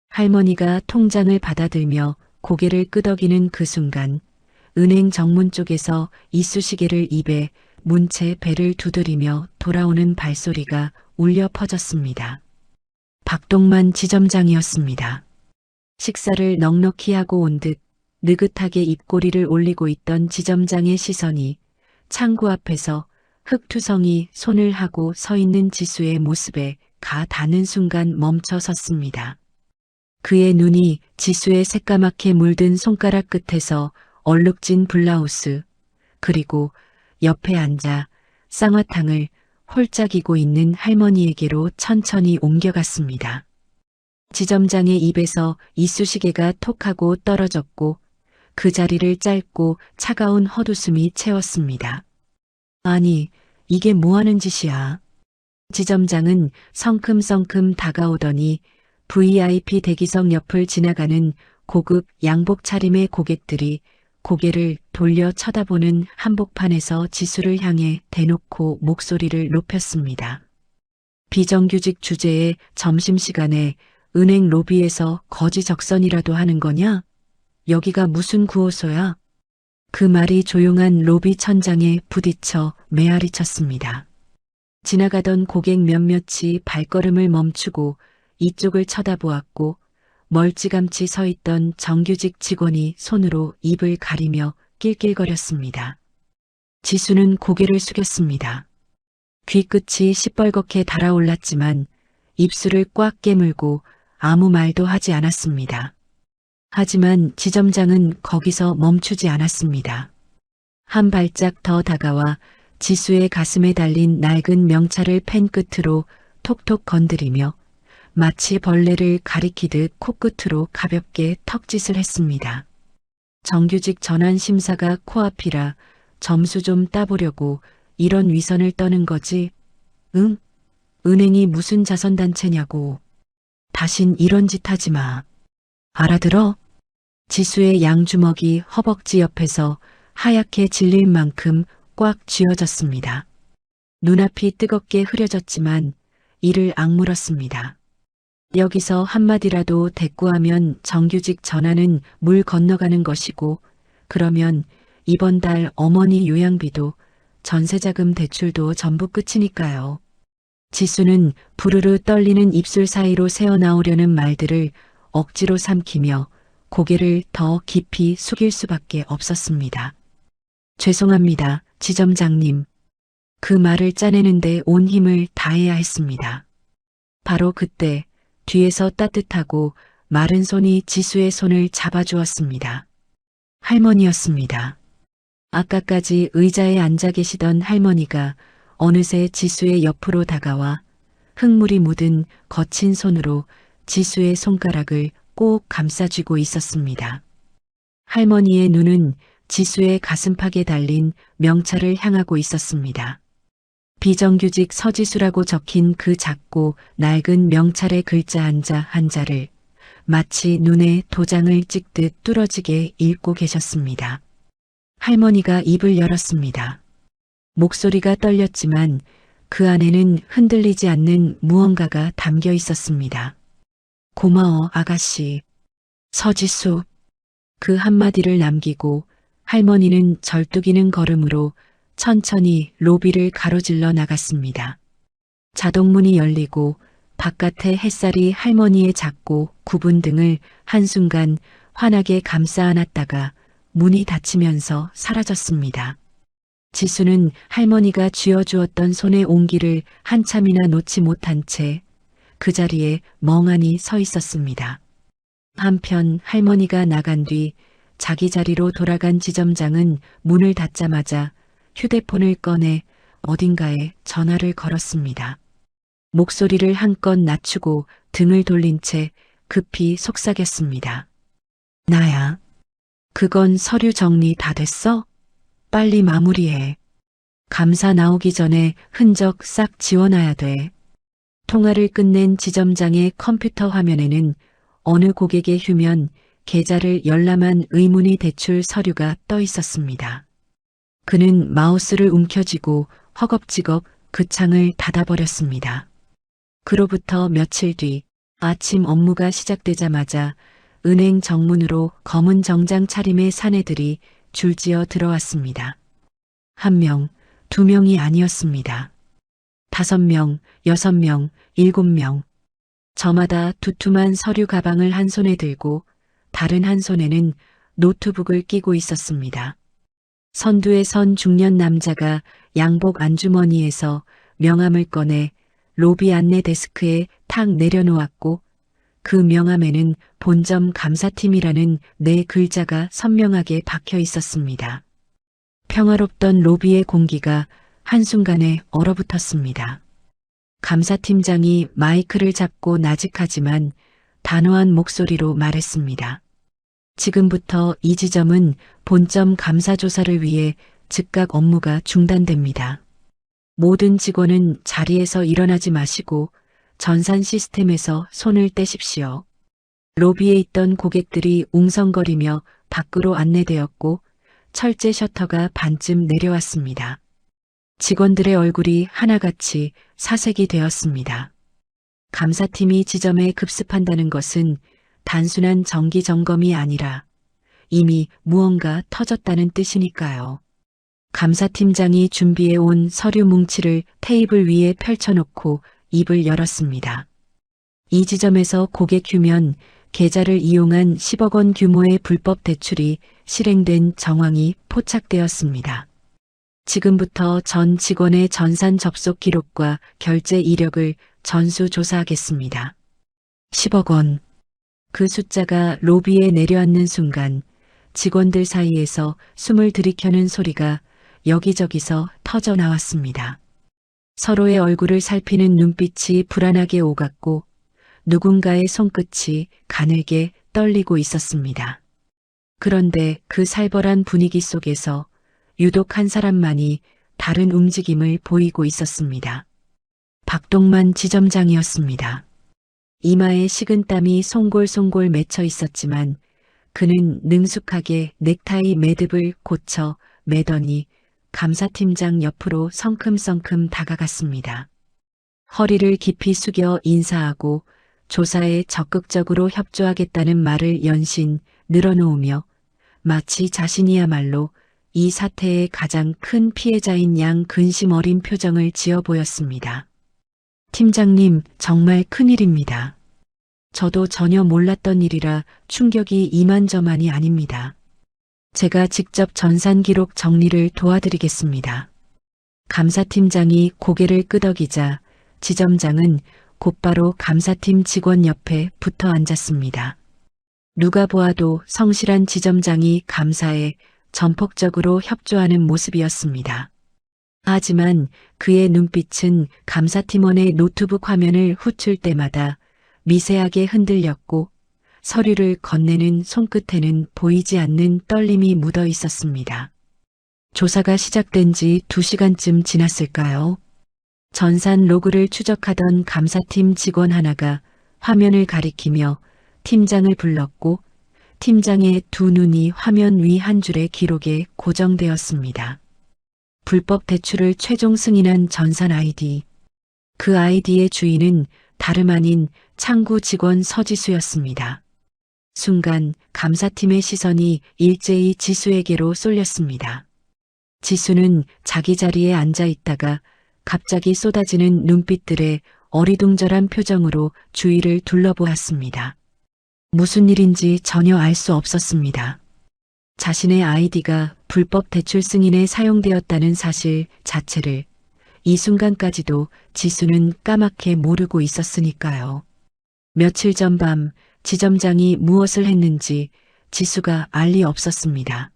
할머니가 통장을 받아들며 고개를 끄덕이는 그 순간 은행 정문 쪽에서 이쑤시개를 입에 문 채 배를 두드리며 돌아오는 발소리가 울려 퍼졌습니다. 박동만 지점장이었습니다. 식사를 넉넉히 하고 온 듯 느긋하게 입꼬리를 올리고 있던 지점장의 시선이 창구 앞에서 흙투성이 손을 하고 서 있는 지수의 모습에 가 닿는 순간 멈춰 섰습니다. 그의 눈이 지수의 새까맣게 물든 손가락 끝에서 얼룩진 블라우스, 그리고 옆에 앉아 쌍화탕을 홀짝 이고 있는 할머니에게로 천천히 옮겨갔습니다. 지점장의 입에서 이쑤시개가 톡하고 떨어졌고 그 자리를 짧고 차가운 헛웃음이 채웠습니다. 아니, 이게 뭐하는 짓이야? 지점장은 성큼성큼 다가오더니 VIP 대기석 옆을 지나가는 고급 양복 차림의 고객들이 고개를 돌려 쳐다보는 한복판에서 지수를 향해 대놓고 목소리를 높였습니다. 비정규직 주제에 점심시간에 은행 로비에서 거지적선이라도 하는 거냐? 여기가 무슨 구호소야? 그 말이 조용한 로비 천장에 부딪혀 메아리쳤습니다. 지나가던 고객 몇몇이 발걸음을 멈추고 이쪽을 쳐다보았고 멀찌감치 서 있던 정규직 직원이 손으로 입을 가리며 낄낄거렸습니다. 지수는 고개를 숙였습니다. 귀끝이 시뻘겋게 달아올랐지만 입술을 꽉 깨물고 아무 말도 하지 않았습니다. 하지만 지점장은 거기서 멈추지 않았습니다. 한 발짝 더 다가와 지수의 가슴에 달린 낡은 명찰을 펜 끝으로 톡톡 건드리며 마치 벌레를 가리키듯 코끝으로 가볍게 턱짓을 했습니다. 정규직 전환 심사가 코앞이라 점수 좀 따보려고 이런 위선을 떠는 거지? 응? 은행이 무슨 자선단체냐고. 다신 이런 짓 하지 마. 알아들어? 지수의 양주먹이 허벅지 옆에서 하얗게 질릴 만큼 꽉 쥐어졌습니다. 눈앞이 뜨겁게 흐려졌지만 이를 악물었습니다. 여기서 한마디라도 대꾸하면 정규직 전환은 물 건너가는 것이고 그러면 이번 달 어머니 요양비도 전세자금 대출도 전부 끝이니까요. 지수는 부르르 떨리는 입술 사이로 새어나오려는 말들을 억지로 삼키며 고개를 더 깊이 숙일 수밖에 없었습니다. 죄송합니다, 지점장님. 그 말을 짜내는데 온 힘을 다해야 했습니다. 바로 그때 뒤에서 따뜻하고 마른 손이 지수의 손을 잡아주었습니다. 할머니였습니다. 아까까지 의자에 앉아 계시던 할머니가 어느새 지수의 옆으로 다가와 흙물이 묻은 거친 손으로 지수의 손가락을 꼭 감싸쥐고 있었습니다. 할머니의 눈은 지수의 가슴팍에 달린 명찰을 향하고 있었습니다. 비정규직 서지수라고 적힌 그 작고 낡은 명찰의 글자 한자를 마치 눈에 도장을 찍듯 뚫어지게 읽고 계셨습니다. 할머니가 입을 열었습니다. 목소리가 떨렸지만 그 안에는 흔들리지 않는 무언가가 담겨 있었습니다. 고마워, 아가씨. 서지수. 그 한마디를 남기고 할머니는 절뚝이는 걸음으로 천천히 로비를 가로질러 나갔습니다. 자동문이 열리고 바깥의 햇살이 할머니의 작고 굽은 등을 한순간 환하게 감싸 안았다가 문이 닫히면서 사라졌습니다. 지수는 할머니가 쥐어주었던 손의 온기를 한참이나 놓지 못한 채 그 자리에 멍하니 서 있었습니다. 한편 할머니가 나간 뒤 자기 자리로 돌아간 지점장은 문을 닫자마자 휴대폰을 꺼내 어딘가에 전화를 걸었습니다. 목소리를 한껏 낮추고 등을 돌린 채 급히 속삭였습니다. 나야. 그건 서류 정리 다 됐어? 빨리 마무리해. 감사 나오기 전에 흔적 싹 지워놔야 돼. 통화를 끝낸 지점장의 컴퓨터 화면에는 어느 고객의 휴면, 계좌를 열람한 의문의 대출 서류가 떠 있었습니다. 그는 마우스를 움켜쥐고 허겁지겁 그 창을 닫아버렸습니다. 그로부터 며칠 뒤 아침 업무가 시작되자마자 은행 정문으로 검은 정장 차림의 사내들이 줄지어 들어왔습니다. 1명, 2명이 아니었습니다. 5명, 6명, 7명. 저마다 두툼한 서류 가방을 한 손에 들고 다른 한 손에는 노트북을 끼고 있었습니다. 선두에 선 중년 남자가 양복 안주머니에서 명함을 꺼내 로비 안내 데스크에 탁 내려놓았고 그 명함에는 본점 감사팀이라는 네 글자가 선명하게 박혀 있었습니다. 평화롭던 로비의 공기가 한순간에 얼어붙었습니다. 감사팀장이 마이크를 잡고 나직하지만 단호한 목소리로 말했습니다. 지금부터 이 지점은 본점 감사조사를 위해 즉각 업무가 중단됩니다. 모든 직원은 자리에서 일어나지 마시고 전산 시스템에서 손을 떼십시오. 로비에 있던 고객들이 웅성거리며 밖으로 안내되었고 철제 셔터가 반쯤 내려왔습니다. 직원들의 얼굴이 하나같이 사색이 되었습니다. 감사팀이 지점에 급습한다는 것은 단순한 정기 점검이 아니라 이미 무언가 터졌다는 뜻이니까요. 감사팀장이 준비해 온 서류 뭉치를 테이블 위에 펼쳐놓고 입을 열었습니다. 이 지점에서 고객 휴면, 계좌를 이용한 10억 원 규모의 불법 대출이 실행된 정황이 포착되었습니다. 지금부터 전 직원의 전산 접속 기록과 결제 이력을 전수조사하겠습니다. 10억 원. 그 숫자가 로비에 내려앉는 순간 직원들 사이에서 숨을 들이켜는 소리가 여기저기서 터져 나왔습니다. 서로의 얼굴을 살피는 눈빛이 불안하게 오갔고 누군가의 손끝이 가늘게 떨리고 있었습니다. 그런데 그 살벌한 분위기 속에서 유독 한 사람만이 다른 움직임을 보이고 있었습니다. 박동만 지점장이었습니다. 이마에 식은땀이 송골송골 맺혀 있었지만 그는 능숙하게 넥타이 매듭을 고쳐 매더니 감사팀장 옆으로 성큼성큼 다가갔습니다. 허리를 깊이 숙여 인사하고 조사에 적극적으로 협조하겠다는 말을 연신 늘어놓으며 마치 자신이야말로 이 사태의 가장 큰 피해자인 양 근심 어린 표정을 지어 보였습니다. 팀장님, 정말 큰일입니다. 저도 전혀 몰랐던 일이라 충격이 이만저만이 아닙니다. 제가 직접 전산 기록 정리를 도와드리겠습니다. 감사팀장이 고개를 끄덕이자 지점장은 곧바로 감사팀 직원 옆에 붙어 앉았습니다. 누가 보아도 성실한 지점장이 감사에 전폭적으로 협조하는 모습이었습니다. 하지만 그의 눈빛은 감사팀원의 노트북 화면을 후출 때마다 미세하게 흔들렸고 서류를 건네는 손끝에는 보이지 않는 떨림이 묻어 있었습니다. 조사가 시작된 지 2시간쯤 지났을까요? 전산 로그를 추적하던 감사팀 직원 하나가 화면을 가리키며 팀장을 불렀고 팀장의 두 눈이 화면 위 한 줄의 기록에 고정되었습니다. 불법 대출을 최종 승인한 전산 아이디. 그 아이디의 주인은 다름 아닌 창구 직원 서지수였습니다. 순간 감사팀의 시선이 일제히 지수에게로 쏠렸습니다. 지수는 자기 자리에 앉아 있다가 갑자기 쏟아지는 눈빛들에 어리둥절한 표정으로 주위를 둘러보았습니다. 무슨 일인지 전혀 알 수 없었습니다. 자신의 아이디가 불법 대출 승인에 사용되었다는 사실 자체를 이 순간까지도 지수는 까맣게 모르고 있었으니까요. 며칠 전 밤 지점장이 무엇을 했는지 지수가 알 리 없었습니다.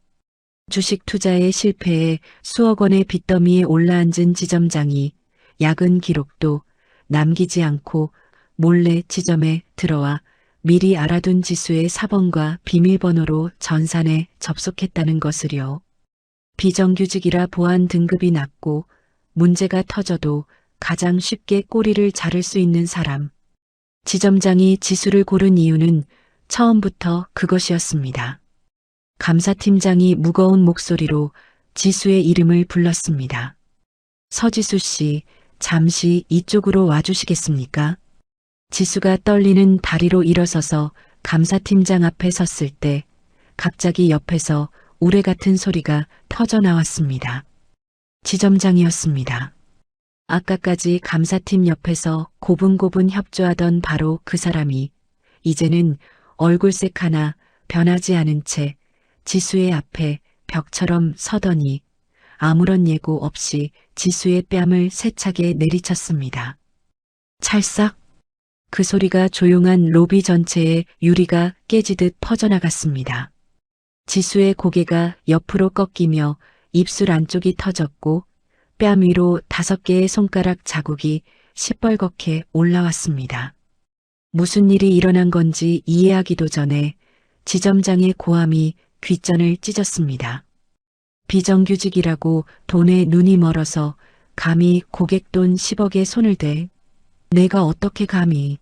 주식 투자의 실패에 수억 원의 빚더미에 올라앉은 지점장이 야근 기록도 남기지 않고 몰래 지점에 들어와 미리 알아둔 지수의 사번과 비밀번호로 전산에 접속했다는 것을요. 비정규직이라 보안 등급이 낮고 문제가 터져도 가장 쉽게 꼬리를 자를 수 있는 사람. 지점장이 지수를 고른 이유는 처음부터 그것이었습니다. 감사팀장이 무거운 목소리로 지수의 이름을 불렀습니다. 서지수 씨, 잠시 이쪽으로 와주시겠습니까? 지수가 떨리는 다리로 일어서서 감사팀장 앞에 섰을 때 갑자기 옆에서 우레 같은 소리가 터져 나왔습니다. 지점장이었습니다. 아까까지 감사팀 옆에서 고분고분 협조하던 바로 그 사람이 이제는 얼굴색 하나 변하지 않은 채 지수의 앞에 벽처럼 서더니 아무런 예고 없이 지수의 뺨을 세차게 내리쳤습니다. 찰싹! 그 소리가 조용한 로비 전체에 유리가 깨지듯 퍼져나갔습니다. 지수의 고개가 옆으로 꺾이며 입술 안쪽이 터졌고 뺨 위로 5개의 손가락 자국이 시뻘겋게 올라왔습니다. 무슨 일이 일어난 건지 이해하기도 전에 지점장의 고함이 귓전을 찢었습니다. 비정규직이라고 돈에 눈이 멀어서 감히 고객 돈 10억에 손을 대. 내가 어떻게 감히.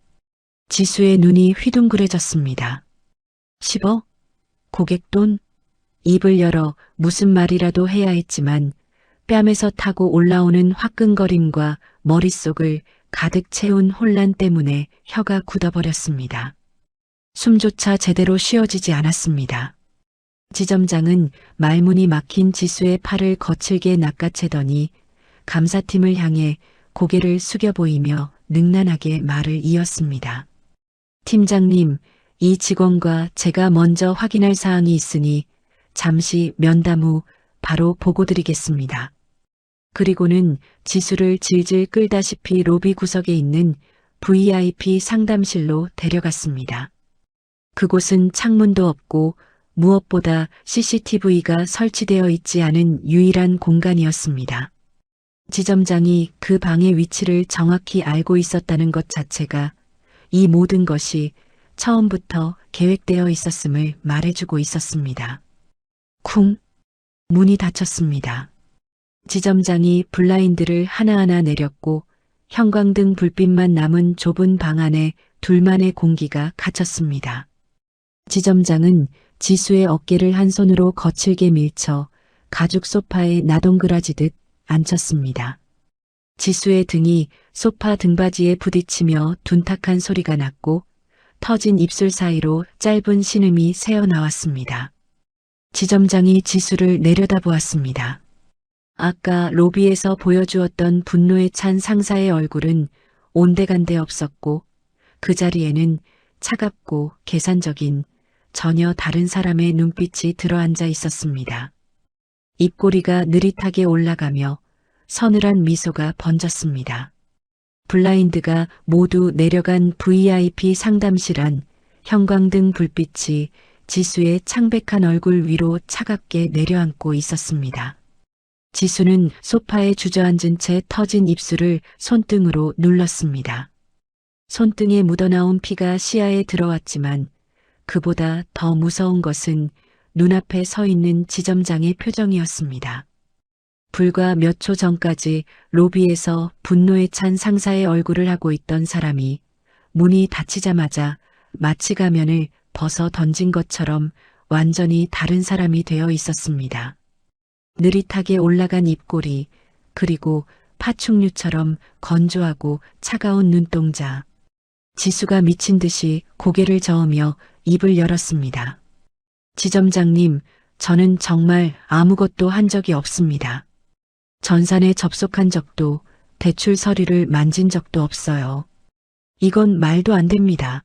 지수의 눈이 휘둥그레졌습니다. 10억? 고객 돈? 입을 열어 무슨 말이라도 해야 했지만 뺨에서 타고 올라오는 화끈거림과 머릿속을 가득 채운 혼란 때문에 혀가 굳어버렸습니다. 숨조차 제대로 쉬어지지 않았습니다. 지점장은 말문이 막힌 지수의 팔을 거칠게 낚아채더니 감사팀을 향해 고개를 숙여 보이며 능란하게 말을 이었습니다. 팀장님, 이 직원과 제가 먼저 확인할 사항이 있으니 잠시 면담 후 바로 보고드리겠습니다. 그리고는 지수를 질질 끌다시피 로비 구석에 있는 VIP 상담실로 데려갔습니다. 그곳은 창문도 없고 무엇보다 CCTV가 설치되어 있지 않은 유일한 공간이었습니다. 지점장이 그 방의 위치를 정확히 알고 있었다는 것 자체가 이 모든 것이 처음부터 계획되어 있었음을 말해주고 있었습니다. 쿵! 문이 닫혔습니다. 지점장이 블라인드를 하나하나 내렸고 형광등 불빛만 남은 좁은 방 안에 둘만의 공기가 갇혔습니다. 지점장은 지수의 어깨를 한 손으로 거칠게 밀쳐 가죽 소파에 나동그라지듯 앉혔습니다. 지수의 등이 소파 등받이에 부딪히며 둔탁한 소리가 났고 터진 입술 사이로 짧은 신음이 새어나왔습니다. 지점장이 지수를 내려다보았습니다. 아까 로비에서 보여주었던 분노에 찬 상사의 얼굴은 온데간데 없었고 그 자리에는 차갑고 계산적인 전혀 다른 사람의 눈빛이 들어앉아 있었습니다. 입꼬리가 느릿하게 올라가며 서늘한 미소가 번졌습니다. 블라인드가 모두 내려간 VIP 상담실 안 형광등 불빛이 지수의 창백한 얼굴 위로 차갑게 내려앉고 있었습니다. 지수는 소파에 주저앉은 채 터진 입술을 손등으로 눌렀습니다. 손등에 묻어나온 피가 시야에 들어왔지만 그보다 더 무서운 것은 눈앞에 서 있는 지점장의 표정이었습니다. 불과 몇 초 전까지 로비에서 분노에 찬 상사의 얼굴을 하고 있던 사람이 문이 닫히자마자 마치 가면을 벗어 던진 것처럼 완전히 다른 사람이 되어 있었습니다. 느릿하게 올라간 입꼬리, 그리고 파충류처럼 건조하고 차가운 눈동자. 지수가 미친 듯이 고개를 저으며 입을 열었습니다. 지점장님, 저는 정말 아무것도 한 적이 없습니다. 전산에 접속한 적도, 대출 서류를 만진 적도 없어요. 이건 말도 안 됩니다.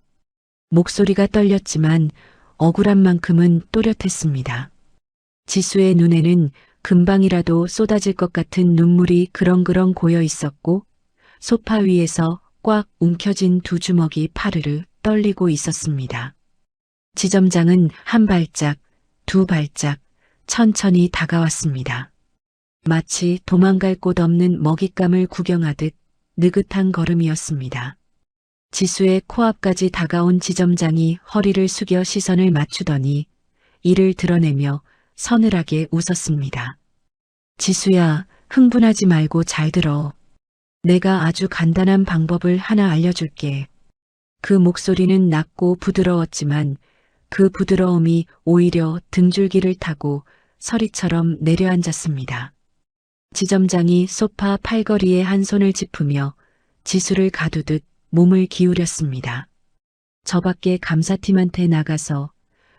목소리가 떨렸지만 억울한 만큼은 또렷했습니다. 지수의 눈에는 금방이라도 쏟아질 것 같은 눈물이 그렁그렁 고여 있었고 소파 위에서 꽉 움켜진 두 주먹이 파르르 떨리고 있었습니다. 지점장은 한 발짝, 두 발짝 천천히 다가왔습니다. 마치 도망갈 곳 없는 먹잇감을 구경하듯 느긋한 걸음이었습니다. 지수의 코앞까지 다가온 지점장이 허리를 숙여 시선을 맞추더니 이를 드러내며 서늘하게 웃었습니다. 지수야, 흥분하지 말고 잘 들어. 내가 아주 간단한 방법을 하나 알려줄게. 그 목소리는 낮고 부드러웠지만 그 부드러움이 오히려 등줄기를 타고 서리처럼 내려앉았습니다. 지점장이 소파 팔걸이에 한 손을 짚으며 지수를 가두듯 몸을 기울였습니다. 저 밖에 감사팀한테 나가서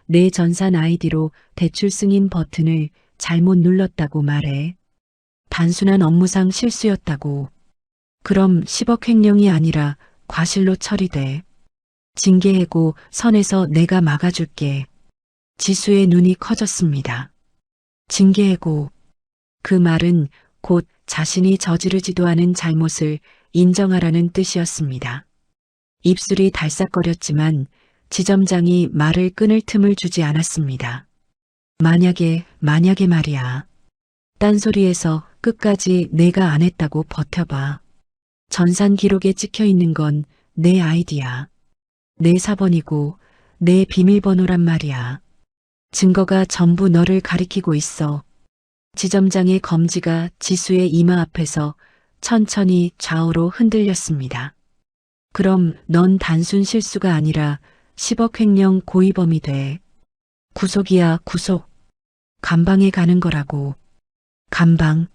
내 전산 아이디로 대출 승인 버튼을 잘못 눌렀다고 말해. 단순한 업무상 실수였다고. 그럼 10억 횡령이 아니라 과실로 처리돼. 징계해고 선에서 내가 막아줄게. 지수의 눈이 커졌습니다. 징계해고. 그 말은 곧 자신이 저지르지도 않은 잘못을 인정하라는 뜻이었습니다. 입술이 달싹거렸지만 지점장이 말을 끊을 틈을 주지 않았습니다. 만약에 말이야. 딴소리에서 끝까지 내가 안 했다고 버텨봐. 전산 기록에 찍혀 있는 건 내 아이디야. 내 사번이고 내 비밀번호란 말이야. 증거가 전부 너를 가리키고 있어. 지점장의 검지가 지수의 이마 앞에서 천천히 좌우로 흔들렸습니다. 그럼 넌 단순 실수가 아니라 10억 횡령 고의범이 돼. 구속이야, 구속. 감방에 가는 거라고. 감방.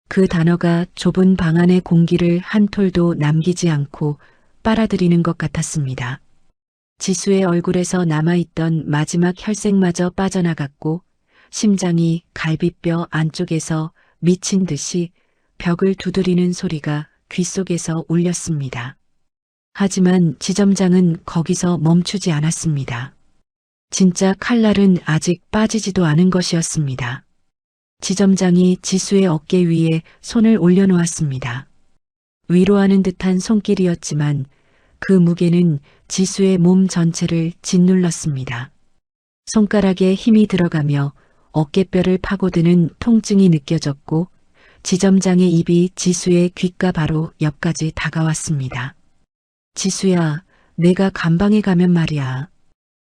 그 단어가 좁은 방 안의 공기를 한 톨도 남기지 않고 빨아들이는 것 같았습니다. 지수의 얼굴에서 남아있던 마지막 혈색마저 빠져나갔고 심장이 갈비뼈 안쪽에서 미친 듯이 벽을 두드리는 소리가 귓속에서 울렸습니다. 하지만 지점장은 거기서 멈추지 않았습니다. 진짜 칼날은 아직 빠지지도 않은 것이었습니다. 지점장이 지수의 어깨 위에 손을 올려놓았습니다. 위로하는 듯한 손길이었지만 그 무게는 지수의 몸 전체를 짓눌렀습니다. 손가락에 힘이 들어가며 어깨뼈를 파고드는 통증이 느껴졌고 지점장의 입이 지수의 귓가 바로 옆까지 다가왔습니다. 지수야, 내가 감방에 가면 말이야.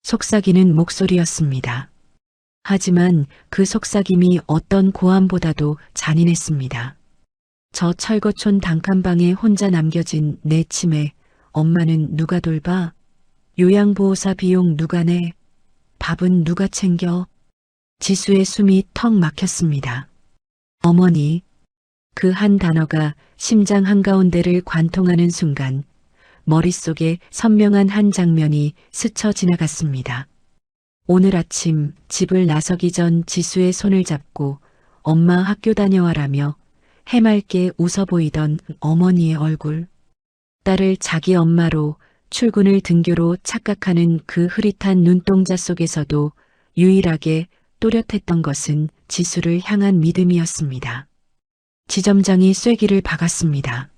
속삭이는 목소리였습니다. 하지만 그 속삭임이 어떤 고함보다도 잔인했습니다. 저 철거촌 단칸방에 혼자 남겨진 내 치매, 엄마는 누가 돌봐? 요양보호사 비용 누가 내? 밥은 누가 챙겨? 지수의 숨이 턱 막혔습니다. 어머니. 그 한 단어가 심장 한가운데를 관통하는 순간 머릿속에 선명한 한 장면이 스쳐 지나갔습니다. 오늘 아침 집을 나서기 전 지수의 손을 잡고 엄마 학교 다녀와라며 해맑게 웃어 보이던 어머니의 얼굴. 딸을 자기 엄마로 출근을 등교로 착각하는 그 흐릿한 눈동자 속에서도 유일하게 또렷했던 것은 지수를 향한 믿음이었습니다. 지점장이 쐐기를 박았습니다.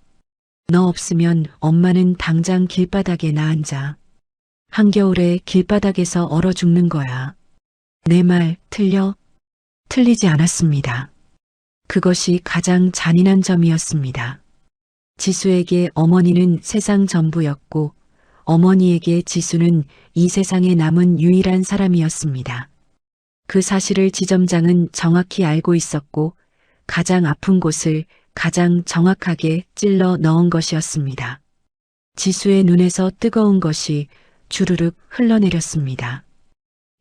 너 없으면 엄마는 당장 길바닥에 나앉아. 한겨울에 길바닥에서 얼어 죽는 거야. 내 말 틀려? 틀리지 않았습니다. 그것이 가장 잔인한 점이었습니다. 지수에게 어머니는 세상 전부였고 어머니에게 지수는 이 세상에 남은 유일한 사람이었습니다. 그 사실을 지점장은 정확히 알고 있었고 가장 아픈 곳을 가장 정확하게 찔러 넣은 것이었습니다. 지수의 눈에서 뜨거운 것이 주르륵 흘러내렸습니다.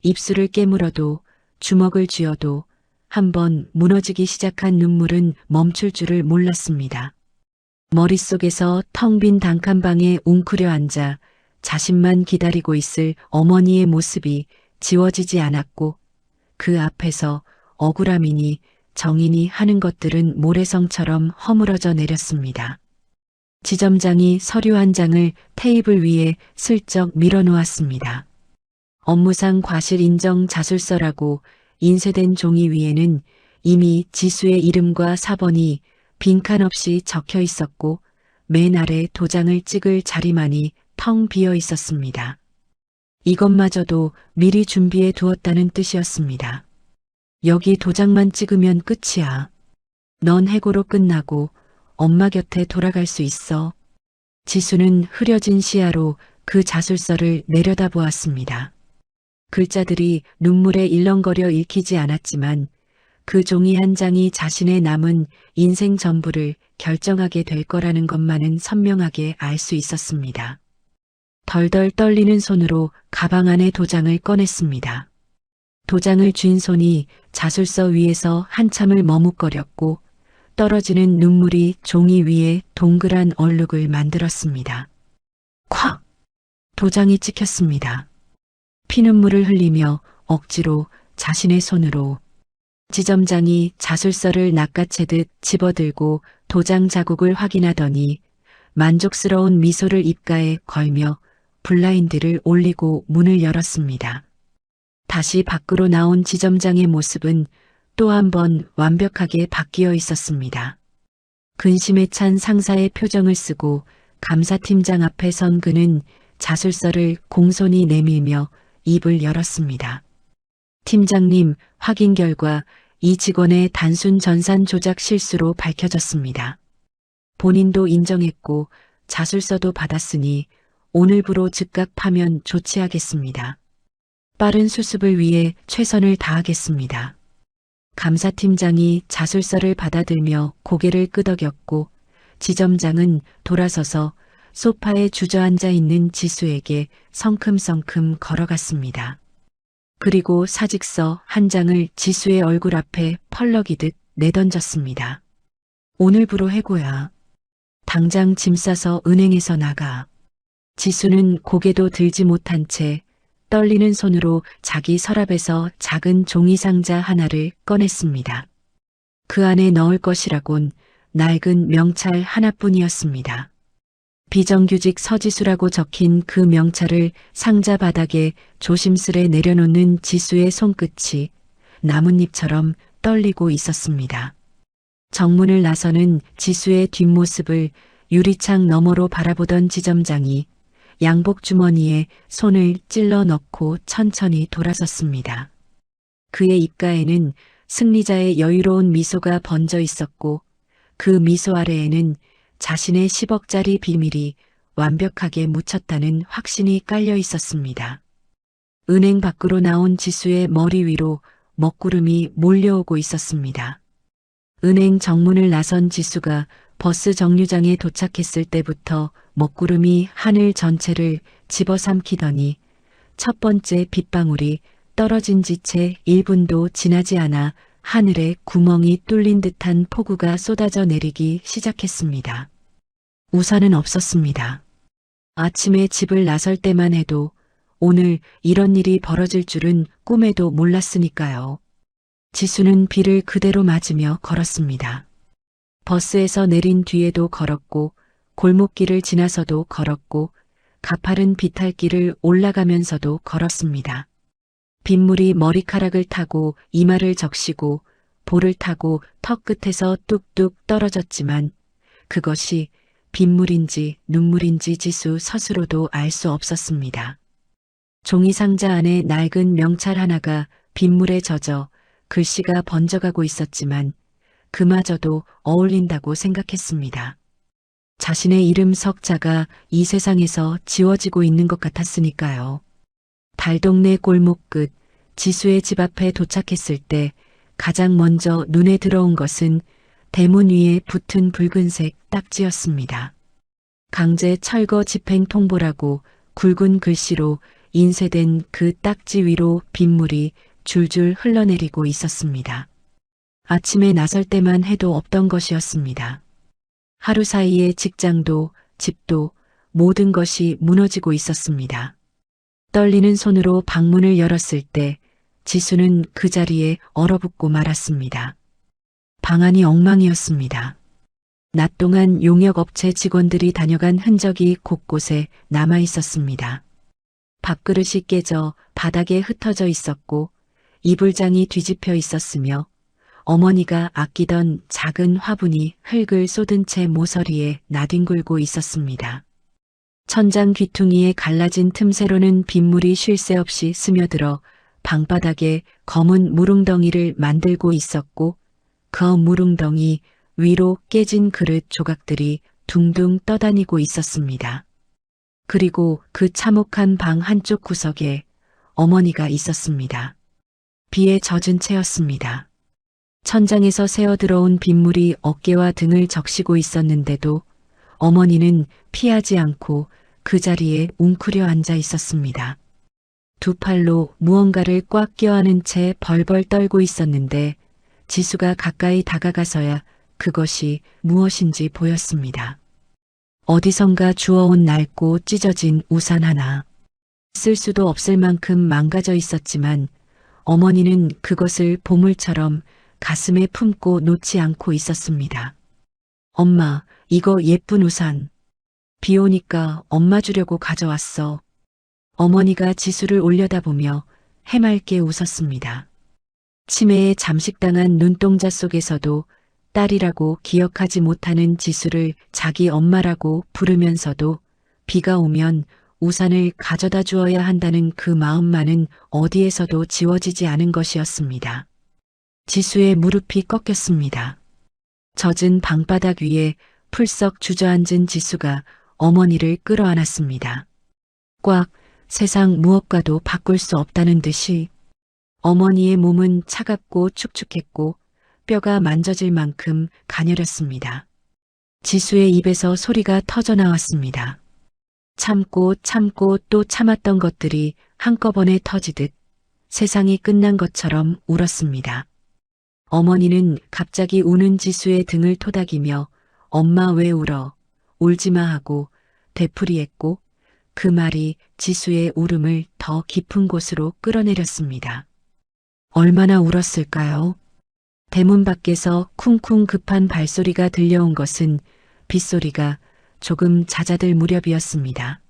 입술을 깨물어도 주먹을 쥐어도 한번 무너지기 시작한 눈물은 멈출 줄을 몰랐습니다. 머릿속에서 텅 빈 단칸방에 웅크려 앉아 자신만 기다리고 있을 어머니의 모습이 지워지지 않았고 그 앞에서 억울함이니 정인이 하는 것들은 모래성처럼 허물어져 내렸습니다. 지점장이 서류 한 장을 테이블 위에 슬쩍 밀어놓았습니다. 업무상 과실 인정 자술서라고 인쇄된 종이 위에는 이미 지수의 이름과 사번이 빈칸 없이 적혀 있었고 맨 아래 도장을 찍을 자리만이 텅 비어 있었습니다. 이것마저도 미리 준비해 두었다는 뜻이었습니다. 여기 도장만 찍으면 끝이야. 넌 해고로 끝나고 엄마 곁에 돌아갈 수 있어. 지수는 흐려진 시야로 그 자술서를 내려다보았습니다. 글자들이 눈물에 일렁거려 읽히지 않았지만 그 종이 한 장이 자신의 남은 인생 전부를 결정하게 될 거라는 것만은 선명하게 알 수 있었습니다. 덜덜 떨리는 손으로 가방 안에 도장을 꺼냈습니다. 도장을 쥔 손이 자술서 위에서 한참을 머뭇거렸고 떨어지는 눈물이 종이 위에 동그란 얼룩을 만들었습니다. 콱! 도장이 찍혔습니다. 피눈물을 흘리며 억지로 자신의 손으로 지점장이 자술서를 낚아채듯 집어들고 도장 자국을 확인하더니 만족스러운 미소를 입가에 걸며 블라인드를 올리고 문을 열었습니다. 다시 밖으로 나온 지점장의 모습은 또 한 번 완벽하게 바뀌어 있었습니다. 근심에 찬 상사의 표정을 쓰고 감사팀장 앞에 선 그는 자술서를 공손히 내밀며 입을 열었습니다. 팀장님, 확인 결과 이 직원의 단순 전산 조작 실수로 밝혀졌습니다. 본인도 인정했고 자술서도 받았으니 오늘부로 즉각 파면 조치하겠습니다. 빠른 수습을 위해 최선을 다하겠습니다. 감사팀장이 자술서를 받아들며 고개를 끄덕였고 지점장은 돌아서서 소파에 주저앉아 있는 지수에게 성큼성큼 걸어갔습니다. 그리고 사직서 한 장을 지수의 얼굴 앞에 펄럭이듯 내던졌습니다. 오늘부로 해고야. 당장 짐 싸서 은행에서 나가. 지수는 고개도 들지 못한 채 떨리는 손으로 자기 서랍에서 작은 종이 상자 하나를 꺼냈습니다. 그 안에 넣을 것이라곤 낡은 명찰 하나뿐이었습니다. 비정규직 서지수라고 적힌 그 명찰을 상자 바닥에 조심스레 내려놓는 지수의 손끝이 나뭇잎처럼 떨리고 있었습니다. 정문을 나서는 지수의 뒷모습을 유리창 너머로 바라보던 지점장이 양복 주머니에 손을 찔러 넣고 천천히 돌아섰습니다. 그의 입가에는 승리자의 여유로운 미소가 번져 있었고 그 미소 아래에는 자신의 10억짜리 비밀이 완벽하게 묻혔다는 확신이 깔려 있었습니다. 은행 밖으로 나온 지수의 머리 위로 먹구름이 몰려오고 있었습니다. 은행 정문을 나선 지수가 버스 정류장에 도착했을 때부터 먹구름이 하늘 전체를 집어삼키더니 첫 번째 빗방울이 떨어진 지 채 1분도 지나지 않아 하늘에 구멍이 뚫린 듯한 폭우가 쏟아져 내리기 시작했습니다. 우산은 없었습니다. 아침에 집을 나설 때만 해도 오늘 이런 일이 벌어질 줄은 꿈에도 몰랐으니까요. 지수는 비를 그대로 맞으며 걸었습니다. 버스에서 내린 뒤에도 걸었고 골목길을 지나서도 걸었고 가파른 비탈길을 올라가면서도 걸었습니다. 빗물이 머리카락을 타고 이마를 적시고 볼을 타고 턱 끝에서 뚝뚝 떨어졌지만 그것이 빗물인지 눈물인지 지수 스스로도 알 수 없었습니다. 종이 상자 안에 낡은 명찰 하나가 빗물에 젖어 글씨가 번져가고 있었지만 그마저도 어울린다고 생각했습니다. 자신의 이름 석자가 이 세상에서 지워지고 있는 것 같았으니까요. 달동네 골목 끝 지수의 집 앞에 도착했을 때 가장 먼저 눈에 들어온 것은 대문 위에 붙은 붉은색 딱지였습니다. 강제 철거 집행 통보라고 굵은 글씨로 인쇄된 그 딱지 위로 빗물이 줄줄 흘러내리고 있었습니다. 아침에 나설 때만 해도 없던 것이었습니다. 하루 사이에 직장도 집도 모든 것이 무너지고 있었습니다. 떨리는 손으로 방문을 열었을 때 지수는 그 자리에 얼어붙고 말았습니다. 방안이 엉망이었습니다. 낮 동안 용역업체 직원들이 다녀간 흔적이 곳곳에 남아 있었습니다. 밥그릇이 깨져 바닥에 흩어져 있었고 이불장이 뒤집혀 있었으며 어머니가 아끼던 작은 화분이 흙을 쏟은 채 모서리에 나뒹굴고 있었습니다. 천장 귀퉁이에 갈라진 틈새로는 빗물이 쉴 새 없이 스며들어 방바닥에 검은 무릉덩이를 만들고 있었고 그 무릉덩이 위로 깨진 그릇 조각들이 둥둥 떠다니고 있었습니다. 그리고 그 참혹한 방 한쪽 구석에 어머니가 있었습니다. 비에 젖은 채였습니다. 천장에서 새어 들어온 빗물이 어깨와 등을 적시고 있었는데도 어머니는 피하지 않고 그 자리에 웅크려 앉아 있었습니다. 두 팔로 무언가를 꽉 껴안은 채 벌벌 떨고 있었는데 지수가 가까이 다가가서야 그것이 무엇인지 보였습니다. 어디선가 주워온 낡고 찢어진 우산 하나. 쓸 수도 없을 만큼 망가져 있었지만 어머니는 그것을 보물처럼 가슴에 품고 놓지 않고 있었습니다. 엄마, 이거 예쁜 우산. 비 오니까 엄마 주려고 가져왔어. 어머니가 지수를 올려다보며 해맑게 웃었습니다. 치매에 잠식당한 눈동자 속에서도 딸이라고 기억하지 못하는 지수를 자기 엄마라고 부르면서도 비가 오면 우산을 가져다 주어야 한다는 그 마음만은 어디에서도 지워지지 않은 것이었습니다. 지수의 무릎이 꺾였습니다. 젖은 방바닥 위에 풀썩 주저앉은 지수가 어머니를 끌어안았습니다. 꽉 세상 무엇과도 바꿀 수 없다는 듯이 어머니의 몸은 차갑고 축축했고 뼈가 만져질 만큼 가녀렸습니다. 지수의 입에서 소리가 터져 나왔습니다. 참고 참고 또 참았던 것들이 한꺼번에 터지듯 세상이 끝난 것처럼 울었습니다. 어머니는 갑자기 우는 지수의 등을 토닥이며 엄마 왜 울어? 울지마 하고 되풀이했고 그 말이 지수의 울음을 더 깊은 곳으로 끌어내렸습니다. 얼마나 울었을까요? 대문 밖에서 쿵쿵 급한 발소리가 들려온 것은 빗소리가 조금 잦아들 무렵이었습니다.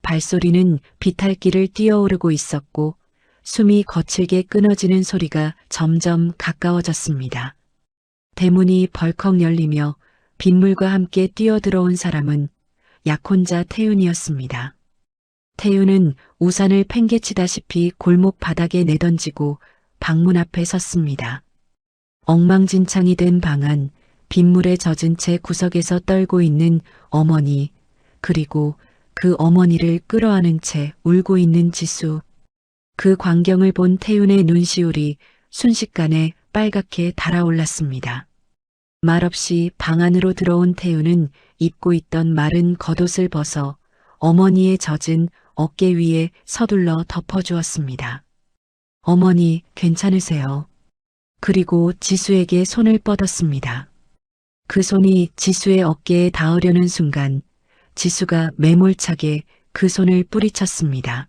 발소리는 비탈길을 뛰어오르고 있었고 숨이 거칠게 끊어지는 소리가 점점 가까워졌습니다. 대문이 벌컥 열리며 빗물과 함께 뛰어들어온 사람은 약혼자 태윤이었습니다. 태윤은 우산을 팽개치다시피 골목 바닥에 내던지고 방문 앞에 섰습니다. 엉망진창이 된 방 안, 빗물에 젖은 채 구석에서 떨고 있는 어머니, 그리고 그 어머니를 끌어안은 채 울고 있는 지수. 그 광경을 본 태윤의 눈시울이 순식간에 빨갛게 달아올랐습니다. 말없이 방 안으로 들어온 태윤은 입고 있던 마른 겉옷을 벗어 어머니의 젖은 어깨 위에 서둘러 덮어주었습니다. 어머니, 괜찮으세요? 그리고 지수에게 손을 뻗었습니다. 그 손이 지수의 어깨에 닿으려는 순간 지수가 매몰차게 그 손을 뿌리쳤습니다.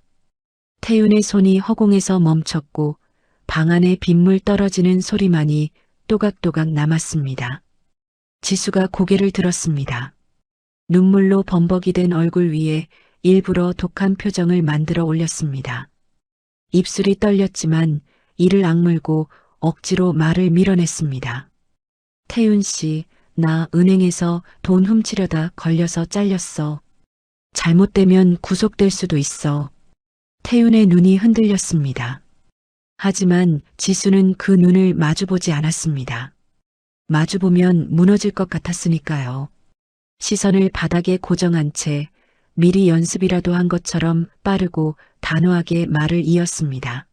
태윤의 손이 허공에서 멈췄고 방 안에 빗물 떨어지는 소리만이 또각또각 남았습니다. 지수가 고개를 들었습니다. 눈물로 범벅이 된 얼굴 위에 일부러 독한 표정을 만들어 올렸습니다. 입술이 떨렸지만 이를 악물고 억지로 말을 밀어냈습니다. 태윤 씨, 나 은행에서 돈 훔치려다 걸려서 잘렸어. 잘못되면 구속될 수도 있어. 태윤의 눈이 흔들렸습니다. 하지만 지수는 그 눈을 마주보지 않았습니다. 마주보면 무너질 것 같았으니까요. 시선을 바닥에 고정한 채 미리 연습이라도 한 것처럼 빠르고 단호하게 말을 이었습니다.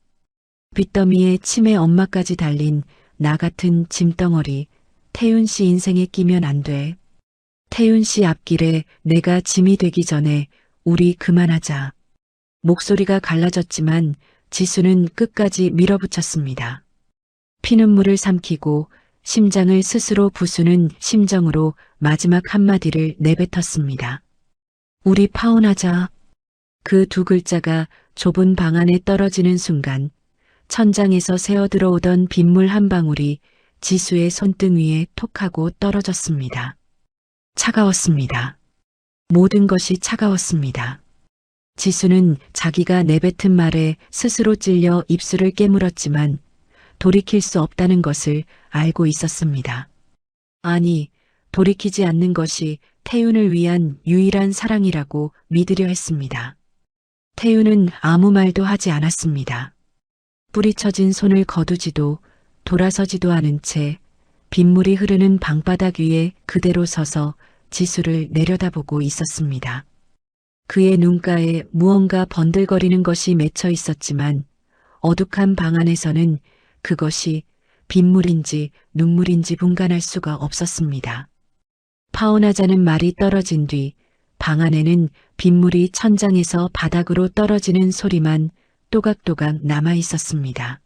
빚더미에 치매 엄마까지 달린 나 같은 짐덩어리 태윤 씨 인생에 끼면 안 돼. 태윤 씨 앞길에 내가 짐이 되기 전에 우리 그만하자. 목소리가 갈라졌지만 지수는 끝까지 밀어붙였습니다. 피눈물을 삼키고 심장을 스스로 부수는 심정으로 마지막 한마디를 내뱉었습니다. 우리 파혼하자. 그 두 글자가 좁은 방 안에 떨어지는 순간 천장에서 새어 들어오던 빗물 한 방울이 지수의 손등 위에 톡 하고 떨어졌습니다. 차가웠습니다. 모든 것이 차가웠습니다. 지수는 자기가 내뱉은 말에 스스로 찔려 입술을 깨물었지만 돌이킬 수 없다는 것을 알고 있었습니다. 아니, 돌이키지 않는 것이 태윤을 위한 유일한 사랑이라고 믿으려 했습니다. 태윤은 아무 말도 하지 않았습니다. 뿌리쳐진 손을 거두지도 돌아서지도 않은 채 빗물이 흐르는 방바닥 위에 그대로 서서 지수를 내려다보고 있었습니다. 그의 눈가에 무언가 번들거리는 것이 맺혀 있었지만 어둑한 방 안에서는 그것이 빗물인지 눈물인지 분간할 수가 없었습니다. 파혼하자는 말이 떨어진 뒤 방 안에는 빗물이 천장에서 바닥으로 떨어지는 소리만 또각또각 남아 있었습니다.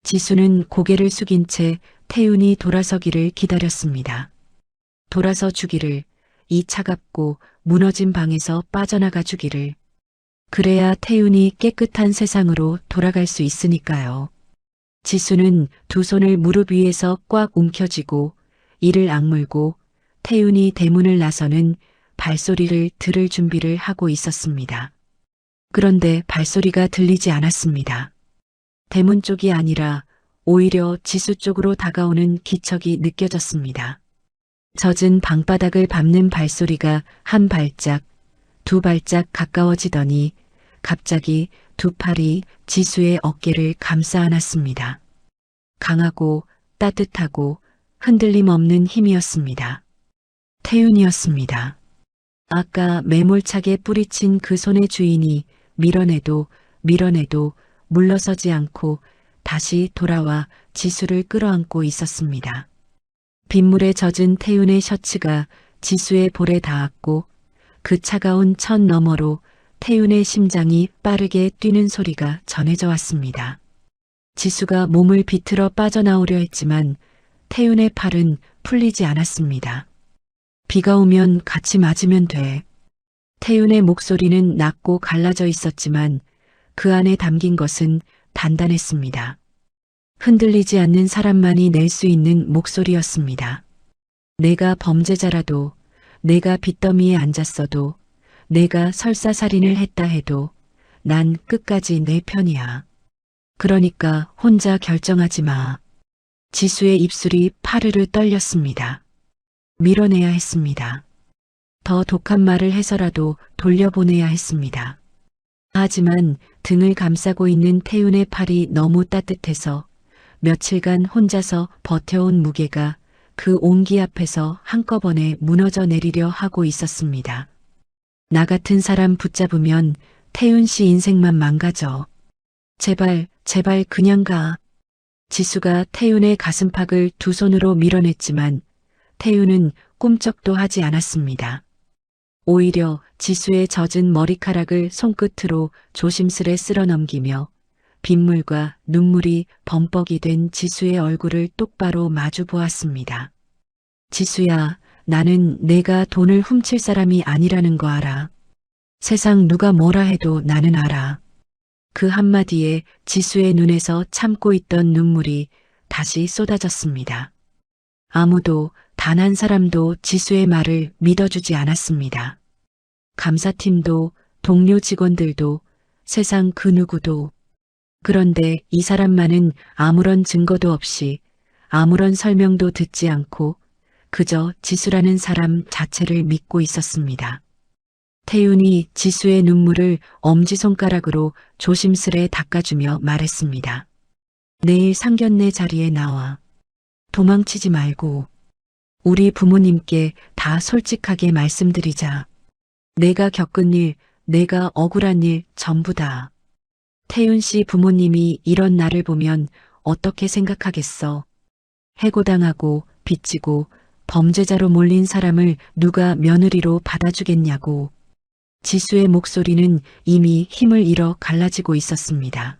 지수는 고개를 숙인 채 태윤이 돌아서기를 기다렸습니다. 돌아서 주기를, 이 차갑고 무너진 방에서 빠져나가 주기를. 그래야 태윤이 깨끗한 세상으로 돌아갈 수 있으니까요. 지수는 두 손을 무릎 위에서 꽉 움켜쥐고 이를 악물고 태윤이 대문을 나서는 발소리를 들을 준비를 하고 있었습니다. 그런데 발소리가 들리지 않았습니다. 대문 쪽이 아니라 오히려 지수 쪽으로 다가오는 기척이 느껴졌습니다. 젖은 방바닥을 밟는 발소리가 한 발짝, 두 발짝 가까워지더니 갑자기 두 팔이 지수의 어깨를 감싸 안았습니다. 강하고 따뜻하고 흔들림 없는 힘이었습니다. 태윤이었습니다. 아까 매몰차게 뿌리친 그 손의 주인이 밀어내도 물러서지 않고 다시 돌아와 지수를 끌어안고 있었습니다. 빗물에 젖은 태윤의 셔츠가 지수의 볼에 닿았고 그 차가운 천 너머로 태윤의 심장이 빠르게 뛰는 소리가 전해져 왔습니다. 지수가 몸을 비틀어 빠져나오려 했지만 태윤의 팔은 풀리지 않았습니다. 비가 오면 같이 맞으면 돼. 태윤의 목소리는 낮고 갈라져 있었지만 그 안에 담긴 것은 단단했습니다. 흔들리지 않는 사람만이 낼 수 있는 목소리였습니다. 내가 범죄자라도, 내가 빚더미에 앉았어도, 내가 설사살인을 했다 해도 난 끝까지 내 편이야. 그러니까 혼자 결정하지 마. 지수의 입술이 파르르 떨렸습니다. 밀어내야 했습니다. 더 독한 말을 해서라도 돌려보내야 했습니다. 하지만 등을 감싸고 있는 태윤의 팔이 너무 따뜻해서 며칠간 혼자서 버텨온 무게가 그 온기 앞에서 한꺼번에 무너져 내리려 하고 있었습니다. 나 같은 사람 붙잡으면 태윤 씨 인생만 망가져. 제발 그냥 가. 지수가 태윤의 가슴팍을 두 손으로 밀어냈지만 태윤은 꿈쩍도 하지 않았습니다. 오히려 지수의 젖은 머리카락을 손끝으로 조심스레 쓸어 넘기며 빗물과 눈물이 범벅이 된 지수의 얼굴을 똑바로 마주 보았습니다. 지수야, 나는 내가 돈을 훔칠 사람이 아니라는 거 알아. 세상 누가 뭐라 해도 나는 알아. 그 한마디에 지수의 눈에서 참고 있던 눈물이 다시 쏟아졌습니다. 아무도 단 한 사람도 지수의 말을 믿어주지 않았습니다. 감사팀도 동료 직원들도 세상 그 누구도. 그런데 이 사람만은 아무런 증거도 없이 아무런 설명도 듣지 않고 그저 지수라는 사람 자체를 믿고 있었습니다. 태윤이 지수의 눈물을 엄지손가락으로 조심스레 닦아주며 말했습니다. 내일 상견례 자리에 나와. 도망치지 말고. 우리 부모님께 다 솔직하게 말씀드리자. 내가 겪은 일, 내가 억울한 일 전부 다. 태윤 씨 부모님이 이런 나를 보면 어떻게 생각하겠어. 해고당하고 빚지고 범죄자로 몰린 사람을 누가 며느리로 받아주겠냐고. 지수의 목소리는 이미 힘을 잃어 갈라지고 있었습니다.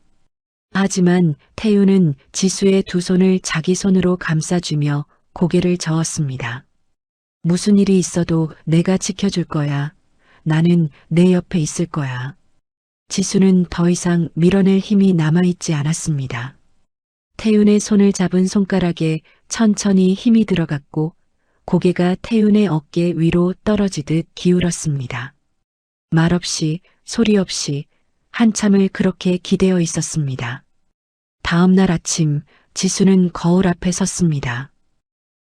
하지만 태윤은 지수의 두 손을 자기 손으로 감싸주며 고개를 저었습니다. 무슨 일이 있어도 내가 지켜줄 거야. 나는 내 옆에 있을 거야. 지수는 더 이상 밀어낼 힘이 남아있지 않았습니다. 태윤의 손을 잡은 손가락에 천천히 힘이 들어갔고 고개가 태윤의 어깨 위로 떨어지듯 기울었습니다. 말없이 소리 없이 한참을 그렇게 기대어 있었습니다. 다음 날 아침 지수는 거울 앞에 섰습니다.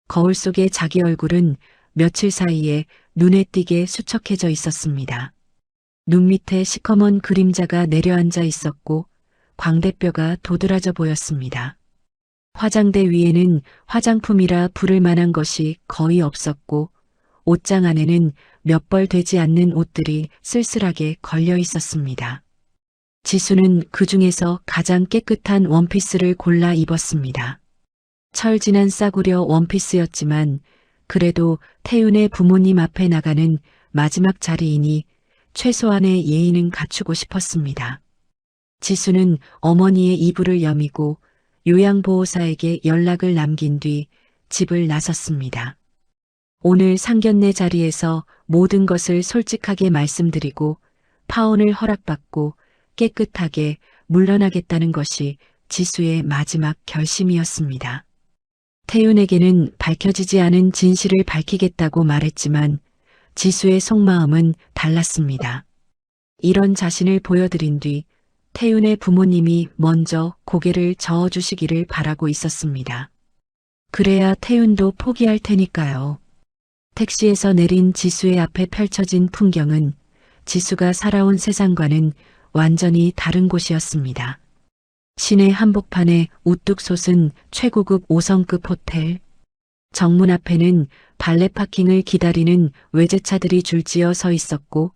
거울 속의 자기 얼굴은 며칠 사이에 눈에 띄게 수척해져 있었습니다. 눈 밑에 시커먼 그림자가 내려앉아 있었고 광대뼈가 도드라져 보였습니다. 화장대 위에는 화장품이라 부를 만한 것이 거의 없었고 옷장 안에는 몇 벌 되지 않는 옷들이 쓸쓸하게 걸려 있었습니다. 지수는 그 중에서 가장 깨끗한 원피스를 골라 입었습니다. 철진한 싸구려 원피스였지만 그래도 태윤의 부모님 앞에 나가는 마지막 자리이니 최소한의 예의는 갖추고 싶었습니다. 지수는 어머니의 이불을 여미고 요양보호사에게 연락을 남긴 뒤 집을 나섰습니다. 오늘 상견례 자리에서 모든 것을 솔직하게 말씀드리고 파혼을 허락받고 깨끗하게 물러나겠다는 것이 지수의 마지막 결심이었습니다. 태윤에게는 밝혀지지 않은 진실을 밝히겠다고 말했지만 지수의 속마음은 달랐습니다. 이런 자신을 보여드린 뒤 태윤의 부모님이 먼저 고개를 저어주시기를 바라고 있었습니다. 그래야 태윤도 포기할 테니까요. 택시에서 내린 지수의 앞에 펼쳐진 풍경은 지수가 살아온 세상과는 완전히 다른 곳이었습니다. 시내 한복판에 우뚝 솟은 최고급 5성급 호텔. 정문 앞에는 발레 파킹을 기다리는 외제차들이 줄지어 서 있었고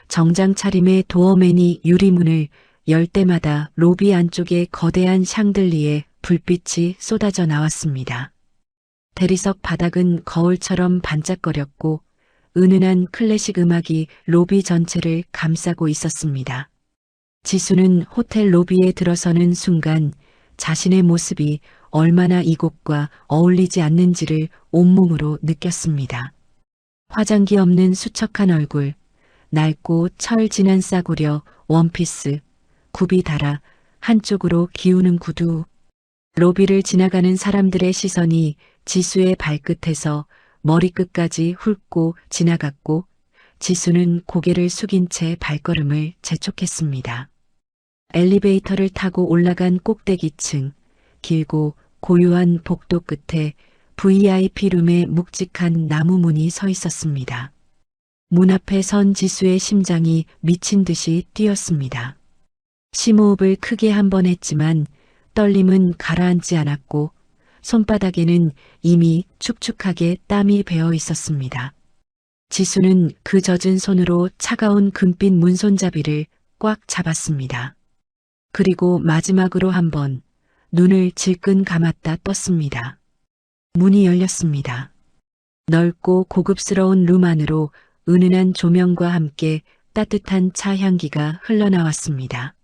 정장 차림의 도어맨이 유리문을 열 때마다 로비 안쪽에 거대한 샹들리에 불빛이 쏟아져 나왔습니다. 대리석 바닥은 거울처럼 반짝거렸고 은은한 클래식 음악이 로비 전체를 감싸고 있었습니다. 지수는 호텔 로비에 들어서는 순간 자신의 모습이 얼마나 이곳과 어울리지 않는지를 온몸으로 느꼈습니다. 화장기 없는 수척한 얼굴, 낡고 철 진한 싸구려 원피스, 굽이 달아 한쪽으로 기우는 구두. 로비를 지나가는 사람들의 시선이 지수의 발끝에서 머리끝까지 훑고 지나갔고 지수는 고개를 숙인 채 발걸음을 재촉했습니다. 엘리베이터를 타고 올라간 꼭대기층, 길고 고요한 복도 끝에 VIP 룸에 묵직한 나무 문이 서 있었습니다. 문 앞에 선 지수의 심장이 미친 듯이 뛰었습니다. 심호흡을 크게 한 번 했지만 떨림은 가라앉지 않았고 손바닥에는 이미 축축하게 땀이 배어 있었습니다. 지수는 그 젖은 손으로 차가운 금빛 문손잡이를 꽉 잡았습니다. 그리고 마지막으로 한번 눈을 질끈 감았다 떴습니다. 문이 열렸습니다. 넓고 고급스러운 룸 안으로 은은한 조명과 함께 따뜻한 차 향기가 흘러나왔습니다.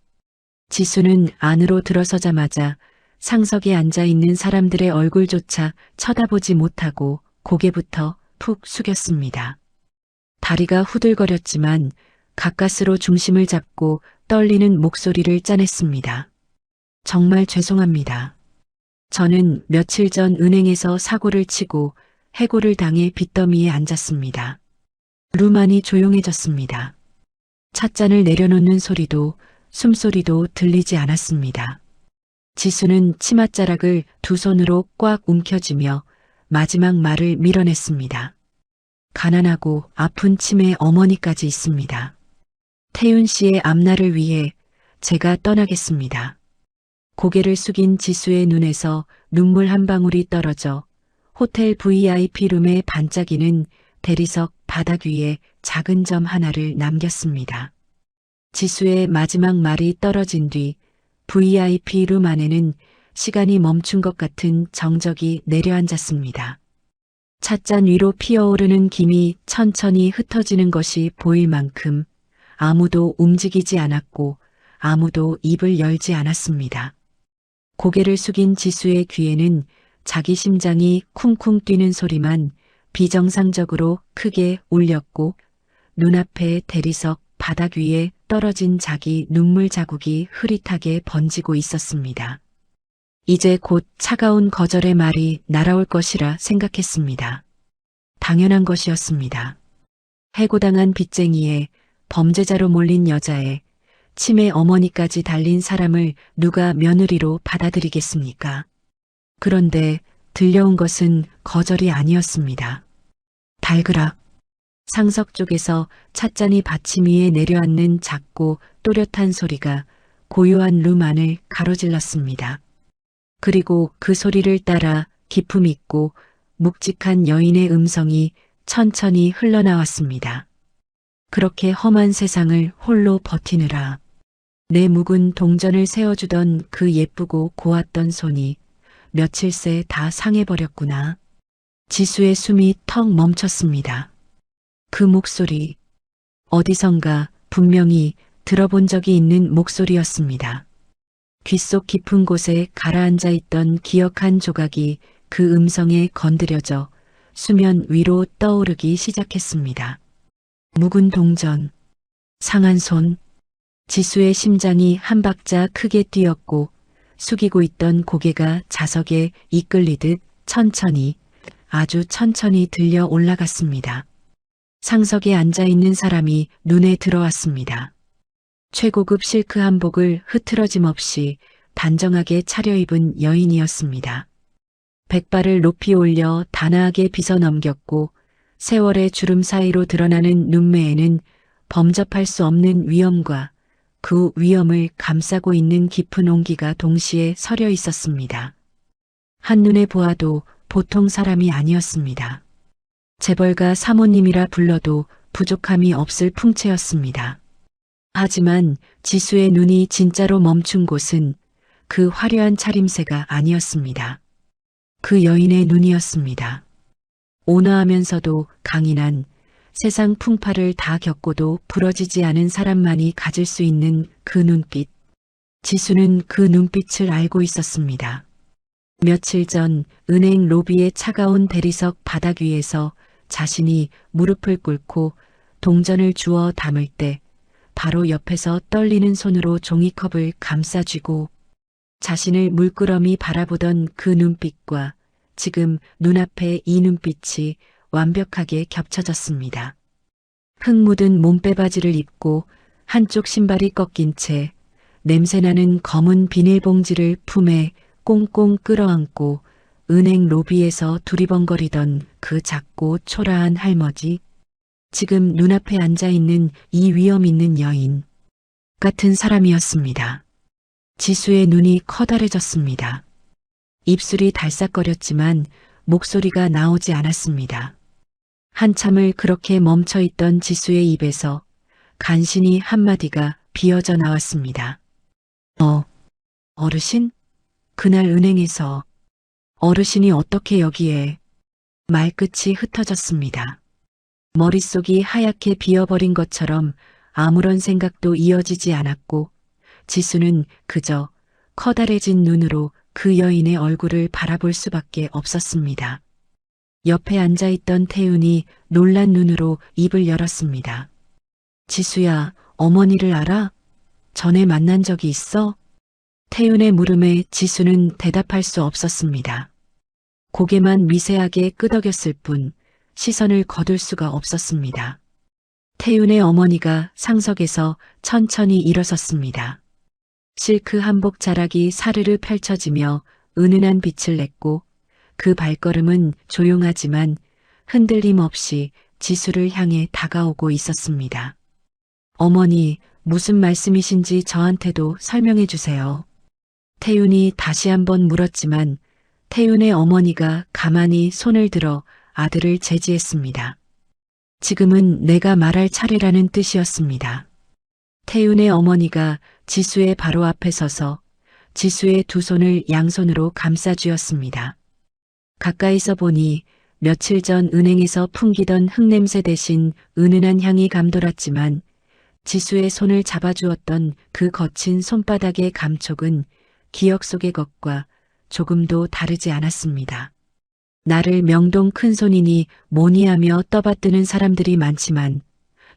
지수는 안으로 들어서자마자 상석에 앉아있는 사람들의 얼굴조차 쳐다보지 못하고 고개부터 푹 숙였습니다. 다리가 후들거렸지만 가까스로 중심을 잡고 떨리는 목소리를 짜냈습니다. 정말 죄송합니다. 저는 며칠 전 은행에서 사고를 치고 해고를 당해 빚더미에 앉았습니다. 룸 안이 조용해졌습니다. 찻잔을 내려놓는 소리도 숨소리도 들리지 않았습니다. 지수는 치맛자락을 두 손으로 꽉 움켜쥐며 마지막 말을 밀어냈습니다. 가난하고 아픈 치매 어머니까지 있습니다. 태윤 씨의 앞날을 위해 제가 떠나겠습니다. 고개를 숙인 지수의 눈에서 눈물 한 방울이 떨어져 호텔 VIP 룸의 반짝이는 대리석 바닥 위에 작은 점 하나를 남겼습니다. 지수의 마지막 말이 떨어진 뒤 VIP 룸 안에는 시간이 멈춘 것 같은 정적이 내려앉았습니다. 찻잔 위로 피어오르는 김이 천천히 흩어지는 것이 보일 만큼 아무도 움직이지 않았고 아무도 입을 열지 않았습니다. 고개를 숙인 지수의 귀에는 자기 심장이 쿵쿵 뛰는 소리만 비정상적으로 크게 울렸고 눈앞에 대리석 바닥 위에 떨어진 자기 눈물 자국이 흐릿하게 번지고 있었습니다. 이제 곧 차가운 거절의 말이 날아올 것이라 생각했습니다. 당연한 것이었습니다. 해고당한 빚쟁이에 범죄자로 몰린 여자에 치매 어머니까지 달린 사람을 누가 며느리로 받아들이겠습니까? 그런데 들려온 것은 거절이 아니었습니다. 달그락. 상석 쪽에서 찻잔이 받침 위에 내려앉는 작고 또렷한 소리가 고요한 룸 안을 가로질렀습니다. 그리고 그 소리를 따라 기품 있고 묵직한 여인의 음성이 천천히 흘러나왔습니다. 그렇게 험한 세상을 홀로 버티느라 내 묵은 동전을 세워주던 그 예쁘고 고왔던 손이 며칠 새 다 상해버렸구나. 지수의 숨이 턱 멈췄습니다. 그 목소리, 어디선가 분명히 들어본 적이 있는 목소리였습니다. 귓속 깊은 곳에 가라앉아 있던 기억 한 조각이 그 음성에 건드려져 수면 위로 떠오르기 시작했습니다. 묵은 동전, 상한 손, 지수의 심장이 한 박자 크게 뛰었고 숙이고 있던 고개가 자석에 이끌리듯 천천히, 아주 천천히 들려 올라갔습니다. 상석에 앉아있는 사람이 눈에 들어왔습니다. 최고급 실크 한복을 흐트러짐 없이 단정하게 차려입은 여인이었습니다. 백발을 높이 올려 단아하게 빗어 넘겼고 세월의 주름 사이로 드러나는 눈매에는 범접할 수 없는 위엄과 그 위엄을 감싸고 있는 깊은 온기가 동시에 서려 있었습니다. 한눈에 보아도 보통 사람이 아니었습니다. 재벌가 사모님이라 불러도 부족함이 없을 풍채였습니다. 하지만 지수의 눈이 진짜로 멈춘 곳은 그 화려한 차림새가 아니었습니다. 그 여인의 눈이었습니다. 온화하면서도 강인한 세상 풍파를 다 겪고도 부러지지 않은 사람만이 가질 수 있는 그 눈빛. 지수는 그 눈빛을 알고 있었습니다. 며칠 전 은행 로비의 차가운 대리석 바닥 위에서 자신이 무릎을 꿇고 동전을 주워 담을 때 바로 옆에서 떨리는 손으로 종이컵을 감싸쥐고 자신을 물끄러미 바라보던 그 눈빛과 지금 눈앞에 이 눈빛이 완벽하게 겹쳐졌습니다. 흙 묻은 몸빼바지를 입고 한쪽 신발이 꺾인 채 냄새나는 검은 비닐봉지를 품에 꽁꽁 끌어안고 은행 로비에서 두리번거리던 그 작고 초라한 할머니, 지금 눈앞에 앉아있는 이 위엄 있는 여인 같은 사람이었습니다. 지수의 눈이 커다래졌습니다. 입술이 달싹거렸지만 목소리가 나오지 않았습니다. 한참을 그렇게 멈춰있던 지수의 입에서 간신히 한마디가 비어져 나왔습니다. 어르신? 그날 은행에서 어르신이 어떻게 여기에? 말끝이 흩어졌습니다. 머릿속이 하얗게 비어버린 것처럼 아무런 생각도 이어지지 않았고 지수는 그저 커다래진 눈으로 그 여인의 얼굴을 바라볼 수밖에 없었습니다. 옆에 앉아있던 태윤이 놀란 눈으로 입을 열었습니다. 지수야, 어머니를 알아? 전에 만난 적이 있어? 태윤의 물음에 지수는 대답할 수 없었습니다. 고개만 미세하게 끄덕였을 뿐 시선을 거둘 수가 없었습니다. 태윤의 어머니가 상석에서 천천히 일어섰습니다. 실크 한복 자락이 사르르 펼쳐지며 은은한 빛을 냈고 그 발걸음은 조용하지만 흔들림 없이 지수를 향해 다가오고 있었습니다. 어머니, 무슨 말씀이신지 저한테도 설명해 주세요. 태윤이 다시 한번 물었지만 태윤의 어머니가 가만히 손을 들어 아들을 제지했습니다. 지금은 내가 말할 차례라는 뜻이었습니다. 태윤의 어머니가 지수의 바로 앞에 서서 지수의 두 손을 양손으로 감싸쥐었습니다. 가까이서 보니 며칠 전 은행에서 풍기던 흙냄새 대신 은은한 향이 감돌았지만 지수의 손을 잡아주었던 그 거친 손바닥의 감촉은 기억 속의 것과 조금도 다르지 않았습니다. 나를 명동 큰손이니 뭐니 하며 떠받드는 사람들이 많지만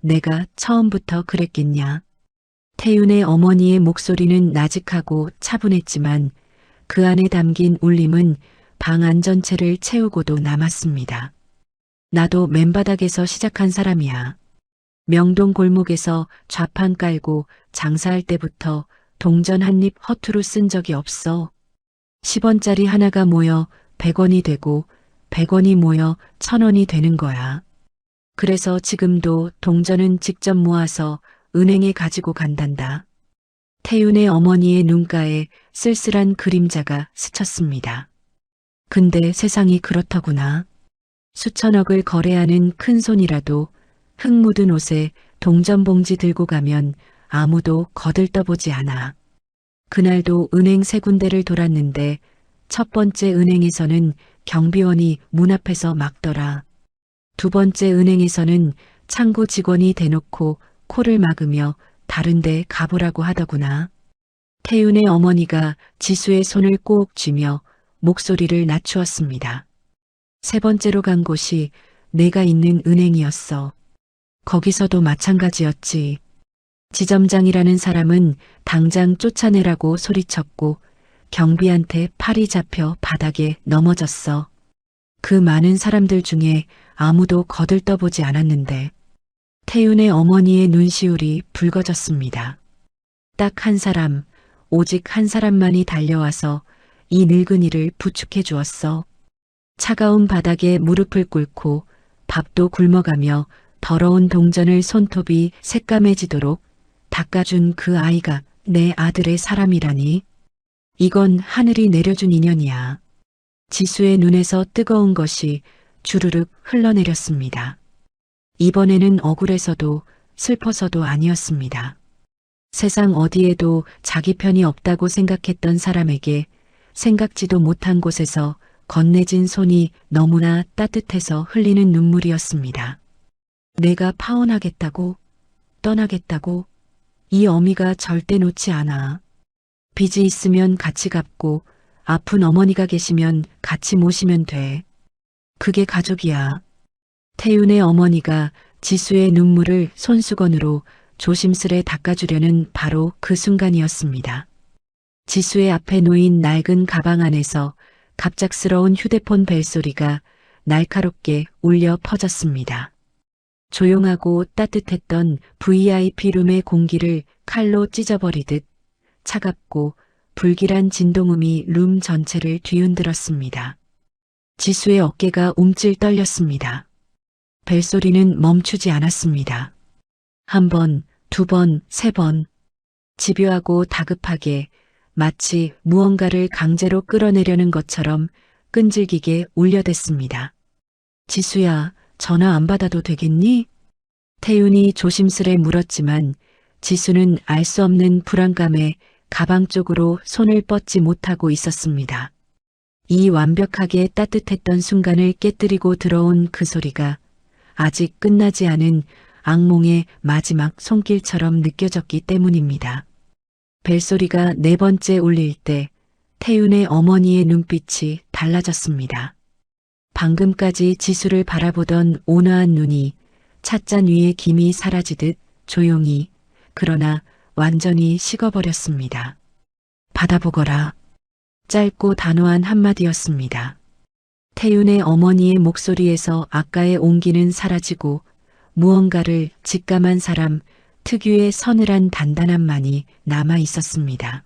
내가 처음부터 그랬겠냐. 태윤의 어머니의 목소리는 나직하고 차분했지만 그 안에 담긴 울림은 방 안 전체를 채우고도 남았습니다. 나도 맨바닥에서 시작한 사람이야. 명동 골목에서 좌판 깔고 장사할 때부터 동전 한 입 허투루 쓴 적이 없어. 10원짜리 하나가 모여 100원이 되고 100원이 모여 1000원이 되는 거야. 그래서 지금도 동전은 직접 모아서 은행에 가지고 간단다. 태윤의 어머니의 눈가에 쓸쓸한 그림자가 스쳤습니다. 근데 세상이 그렇더구나. 수천억을 거래하는 큰 손이라도 흙 묻은 옷에 동전 봉지 들고 가면 아무도 거들떠보지 않아. 그날도 은행 3군데를 돌았는데 첫 번째 은행에서는 경비원이 문 앞에서 막더라. 두 번째 은행에서는 창구 직원이 대놓고 코를 막으며 다른 데 가보라고 하더구나. 태윤의 어머니가 지수의 손을 꼭 쥐며 목소리를 낮추었습니다. 세 번째로 간 곳이 내가 있는 은행이었어. 거기서도 마찬가지였지. 지점장이라는 사람은 당장 쫓아내라고 소리쳤고 경비한테 팔이 잡혀 바닥에 넘어졌어. 그 많은 사람들 중에 아무도 거들떠보지 않았는데 태윤의 어머니의 눈시울이 붉어졌습니다. 딱 한 사람, 오직 한 사람만이 달려와서 이 늙은이를 부축해 주었어. 차가운 바닥에 무릎을 꿇고 밥도 굶어가며 더러운 동전을 손톱이 새까매지도록 닦아준 그 아이가 내 아들의 사람이라니. 이건 하늘이 내려준 인연이야. 지수의 눈에서 뜨거운 것이 주르륵 흘러내렸습니다. 이번에는 억울해서도 슬퍼서도 아니었습니다. 세상 어디에도 자기 편이 없다고 생각했던 사람에게 생각지도 못한 곳에서 건네진 손이 너무나 따뜻해서 흘리는 눈물이었습니다. 내가 파혼하겠다고, 떠나겠다고, 이 어미가 절대 놓지 않아. 빚이 있으면 같이 갚고 아픈 어머니가 계시면 같이 모시면 돼. 그게 가족이야. 태윤의 어머니가 지수의 눈물을 손수건으로 조심스레 닦아주려는 바로 그 순간이었습니다. 지수의 앞에 놓인 낡은 가방 안에서 갑작스러운 휴대폰 벨소리가 날카롭게 울려 퍼졌습니다. 조용하고 따뜻했던 VIP룸의 공기를 칼로 찢어버리듯 차갑고 불길한 진동음이 룸 전체를 뒤흔들었습니다. 지수의 어깨가 움찔 떨렸습니다. 벨소리는 멈추지 않았습니다. 한 번, 두 번, 세 번. 집요하고 다급하게 마치 무언가를 강제로 끌어내려는 것처럼 끈질기게 울려댔습니다. 지수야, 전화 안 받아도 되겠니? 태윤이 조심스레 물었지만 지수는 알 수 없는 불안감에 가방 쪽으로 손을 뻗지 못하고 있었습니다. 이 완벽하게 따뜻했던 순간을 깨뜨리고 들어온 그 소리가 아직 끝나지 않은 악몽의 마지막 손길처럼 느껴졌기 때문입니다. 벨소리가 4번째 울릴 때 태윤의 어머니의 눈빛이 달라졌습니다. 방금까지 지수를 바라보던 온화한 눈이 찻잔 위의 김이 사라지듯 조용히, 그러나 완전히 식어버렸습니다. 받아보거라. 짧고 단호한 한마디였습니다. 태윤의 어머니의 목소리에서 아까의 온기는 사라지고 무언가를 직감한 사람 특유의 서늘한 단단함만이 남아 있었습니다.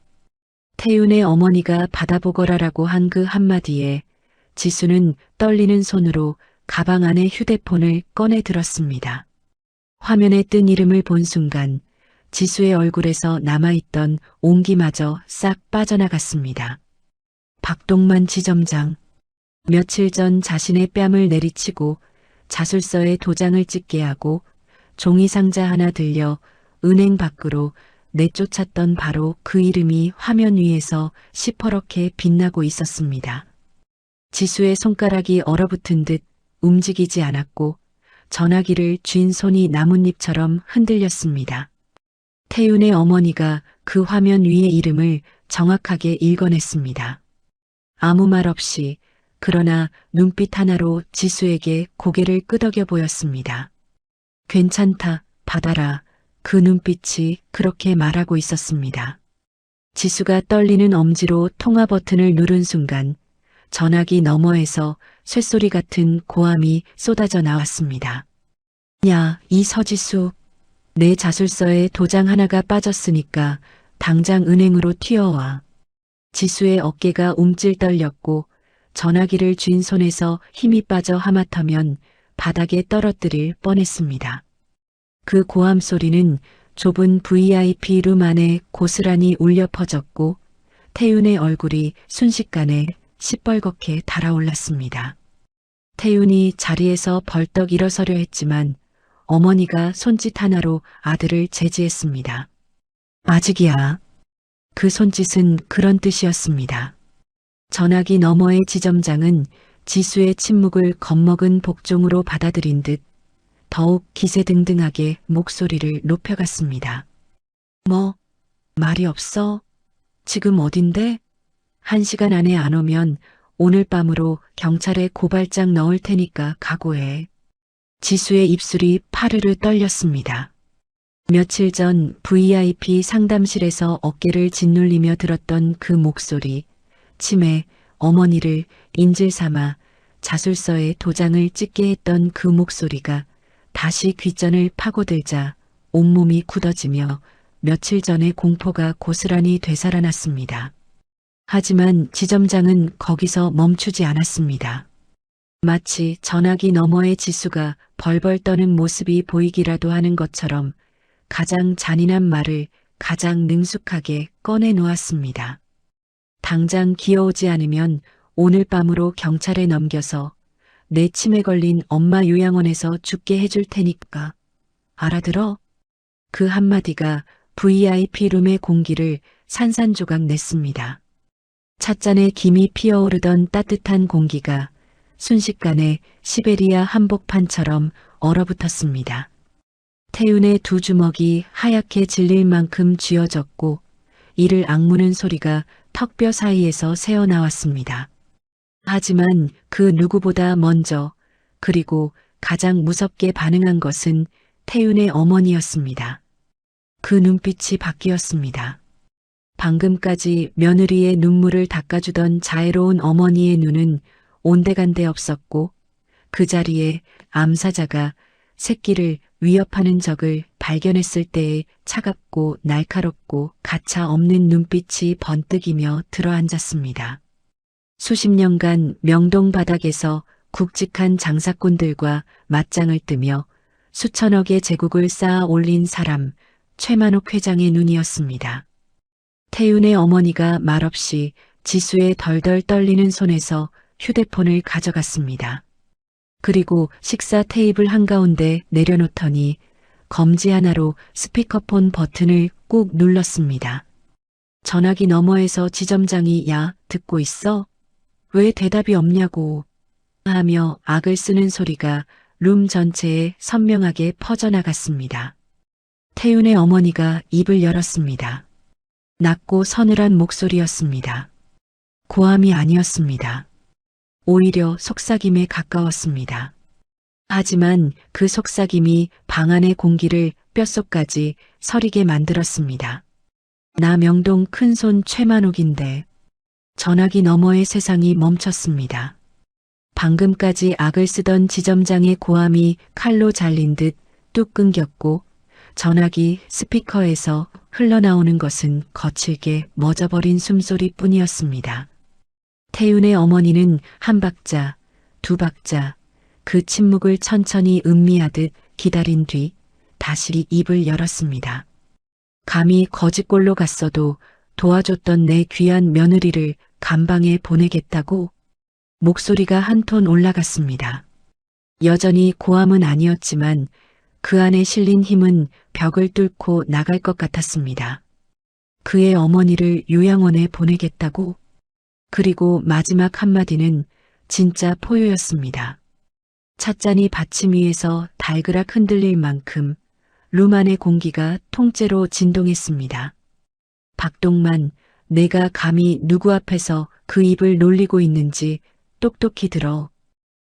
태윤의 어머니가 받아보거라라고 한 그 한마디에 지수는 떨리는 손으로 가방 안에 휴대폰을 꺼내 들었습니다. 화면에 뜬 이름을 본 순간 지수의 얼굴에서 남아있던 온기마저 싹 빠져나갔습니다. 박동만 지점장. 며칠 전 자신의 뺨을 내리치고 자술서에 도장을 찍게 하고 종이 상자 하나 들려 은행 밖으로 내쫓았던 바로 그 이름이 화면 위에서 시퍼렇게 빛나고 있었습니다. 지수의 손가락이 얼어붙은 듯 움직이지 않았고 전화기를 쥔 손이 나뭇잎처럼 흔들렸습니다. 태윤의 어머니가 그 화면 위의 이름을 정확하게 읽어냈습니다. 아무 말 없이 그러나 눈빛 하나로 지수에게 고개를 끄덕여 보였습니다. 괜찮다, 받아라. 그 눈빛이 그렇게 말하고 있었습니다. 지수가 떨리는 엄지로 통화 버튼을 누른 순간 전화기 너머에서 쇳소리 같은 고함이 쏟아져 나왔습니다. 야, 이 서지수. 내 자술서에 도장 하나가 빠졌으니까 당장 은행으로 튀어와. 지수의 어깨가 움찔 떨렸고 전화기를 쥔 손에서 힘이 빠져 하마터면 바닥에 떨어뜨릴 뻔했습니다. 그 고함 소리는 좁은 VIP 룸 안에 고스란히 울려 퍼졌고 태윤의 얼굴이 순식간에 시뻘겋게 달아올랐습니다. 태윤이 자리에서 벌떡 일어서려 했지만 어머니가 손짓 하나로 아들을 제지했습니다. 아직이야. 그 손짓은 그런 뜻이었습니다. 전화기 너머의 지점장은 지수의 침묵을 겁먹은 복종으로 받아들인 듯 더욱 기세등등하게 목소리를 높여갔습니다. 뭐, 말이 없어? 지금 어딘데? 1시간 안에 안 오면 오늘 밤으로 경찰에 고발장 넣을 테니까 각오해. 지수의 입술이 파르르 떨렸습니다. 며칠 전 VIP 상담실에서 어깨를 짓눌리며 들었던 그 목소리, 치매 어머니를 인질 삼아 자술서에 도장을 찍게 했던 그 목소리가 다시 귓전을 파고들자 온몸이 굳어지며 며칠 전의 공포가 고스란히 되살아났습니다. 하지만 지점장은 거기서 멈추지 않았습니다. 마치 전화기 너머의 지수가 벌벌 떠는 모습이 보이기라도 하는 것처럼 가장 잔인한 말을 가장 능숙하게 꺼내 놓았습니다. 당장 기어오지 않으면 오늘 밤으로 경찰에 넘겨서 내 치매 걸린 엄마 요양원에서 죽게 해줄 테니까. 알아들어? 그 한마디가 VIP 룸의 공기를 산산조각 냈습니다. 찻잔에 김이 피어오르던 따뜻한 공기가 순식간에 시베리아 한복판처럼 얼어붙었습니다. 태윤의 두 주먹이 하얗게 질릴 만큼 쥐어졌고 이를 악무는 소리가 턱뼈 사이에서 새어나왔습니다. 하지만 그 누구보다 먼저 그리고 가장 무섭게 반응한 것은 태윤의 어머니였습니다. 그 눈빛이 바뀌었습니다. 방금까지 며느리의 눈물을 닦아주던 자애로운 어머니의 눈은 온데간데 없었고 그 자리에 암사자가 새끼를 위협하는 적을 발견했을 때의 차갑고 날카롭고 가차 없는 눈빛이 번뜩이며 들어앉았습니다. 수십 년간 명동 바닥에서 굵직한 장사꾼들과 맞짱을 뜨며 수천억의 제국을 쌓아 올린 사람 최만옥 회장의 눈이었습니다. 태윤의 어머니가 말없이 지수의 덜덜 떨리는 손에서 휴대폰을 가져갔습니다. 그리고 식사 테이블 한가운데 내려놓더니 검지 하나로 스피커폰 버튼을 꾹 눌렀습니다. 전화기 너머에서 지점장이 야, 듣고 있어? 왜 대답이 없냐고 하며 악을 쓰는 소리가 룸 전체에 선명하게 퍼져나갔습니다. 태윤의 어머니가 입을 열었습니다. 낮고 서늘한 목소리였습니다. 고함이 아니었습니다. 오히려 속삭임에 가까웠습니다. 하지만 그 속삭임이 방 안의 공기를 뼛속까지 서리게 만들었습니다. 나 명동 큰손 최만옥인데. 전화기 너머의 세상이 멈췄습니다. 방금까지 악을 쓰던 지점장의 고함이 칼로 잘린 듯 뚝 끊겼고 전화기 스피커에서 흘러나오는 것은 거칠게 멎어버린 숨소리뿐이었습니다. 태윤의 어머니는 한 박자, 두 박자, 그 침묵을 천천히 음미하듯 기다린 뒤 다시 입을 열었습니다. 감히 거짓골로 갔어도 도와줬던 내 귀한 며느리를 감방에 보내겠다고? 목소리가 한 톤 올라갔습니다. 여전히 고함은 아니었지만 그 안에 실린 힘은 벽을 뚫고 나갈 것 같았습니다. 그의 어머니를 요양원에 보내겠다고? 그리고 마지막 한마디는 진짜 포효였습니다. 찻잔이 받침 위에서 달그락 흔들릴 만큼 룸 안의 공기가 통째로 진동했습니다. 박동만, 내가 감히 누구 앞에서 그 입을 놀리고 있는지 똑똑히 들어.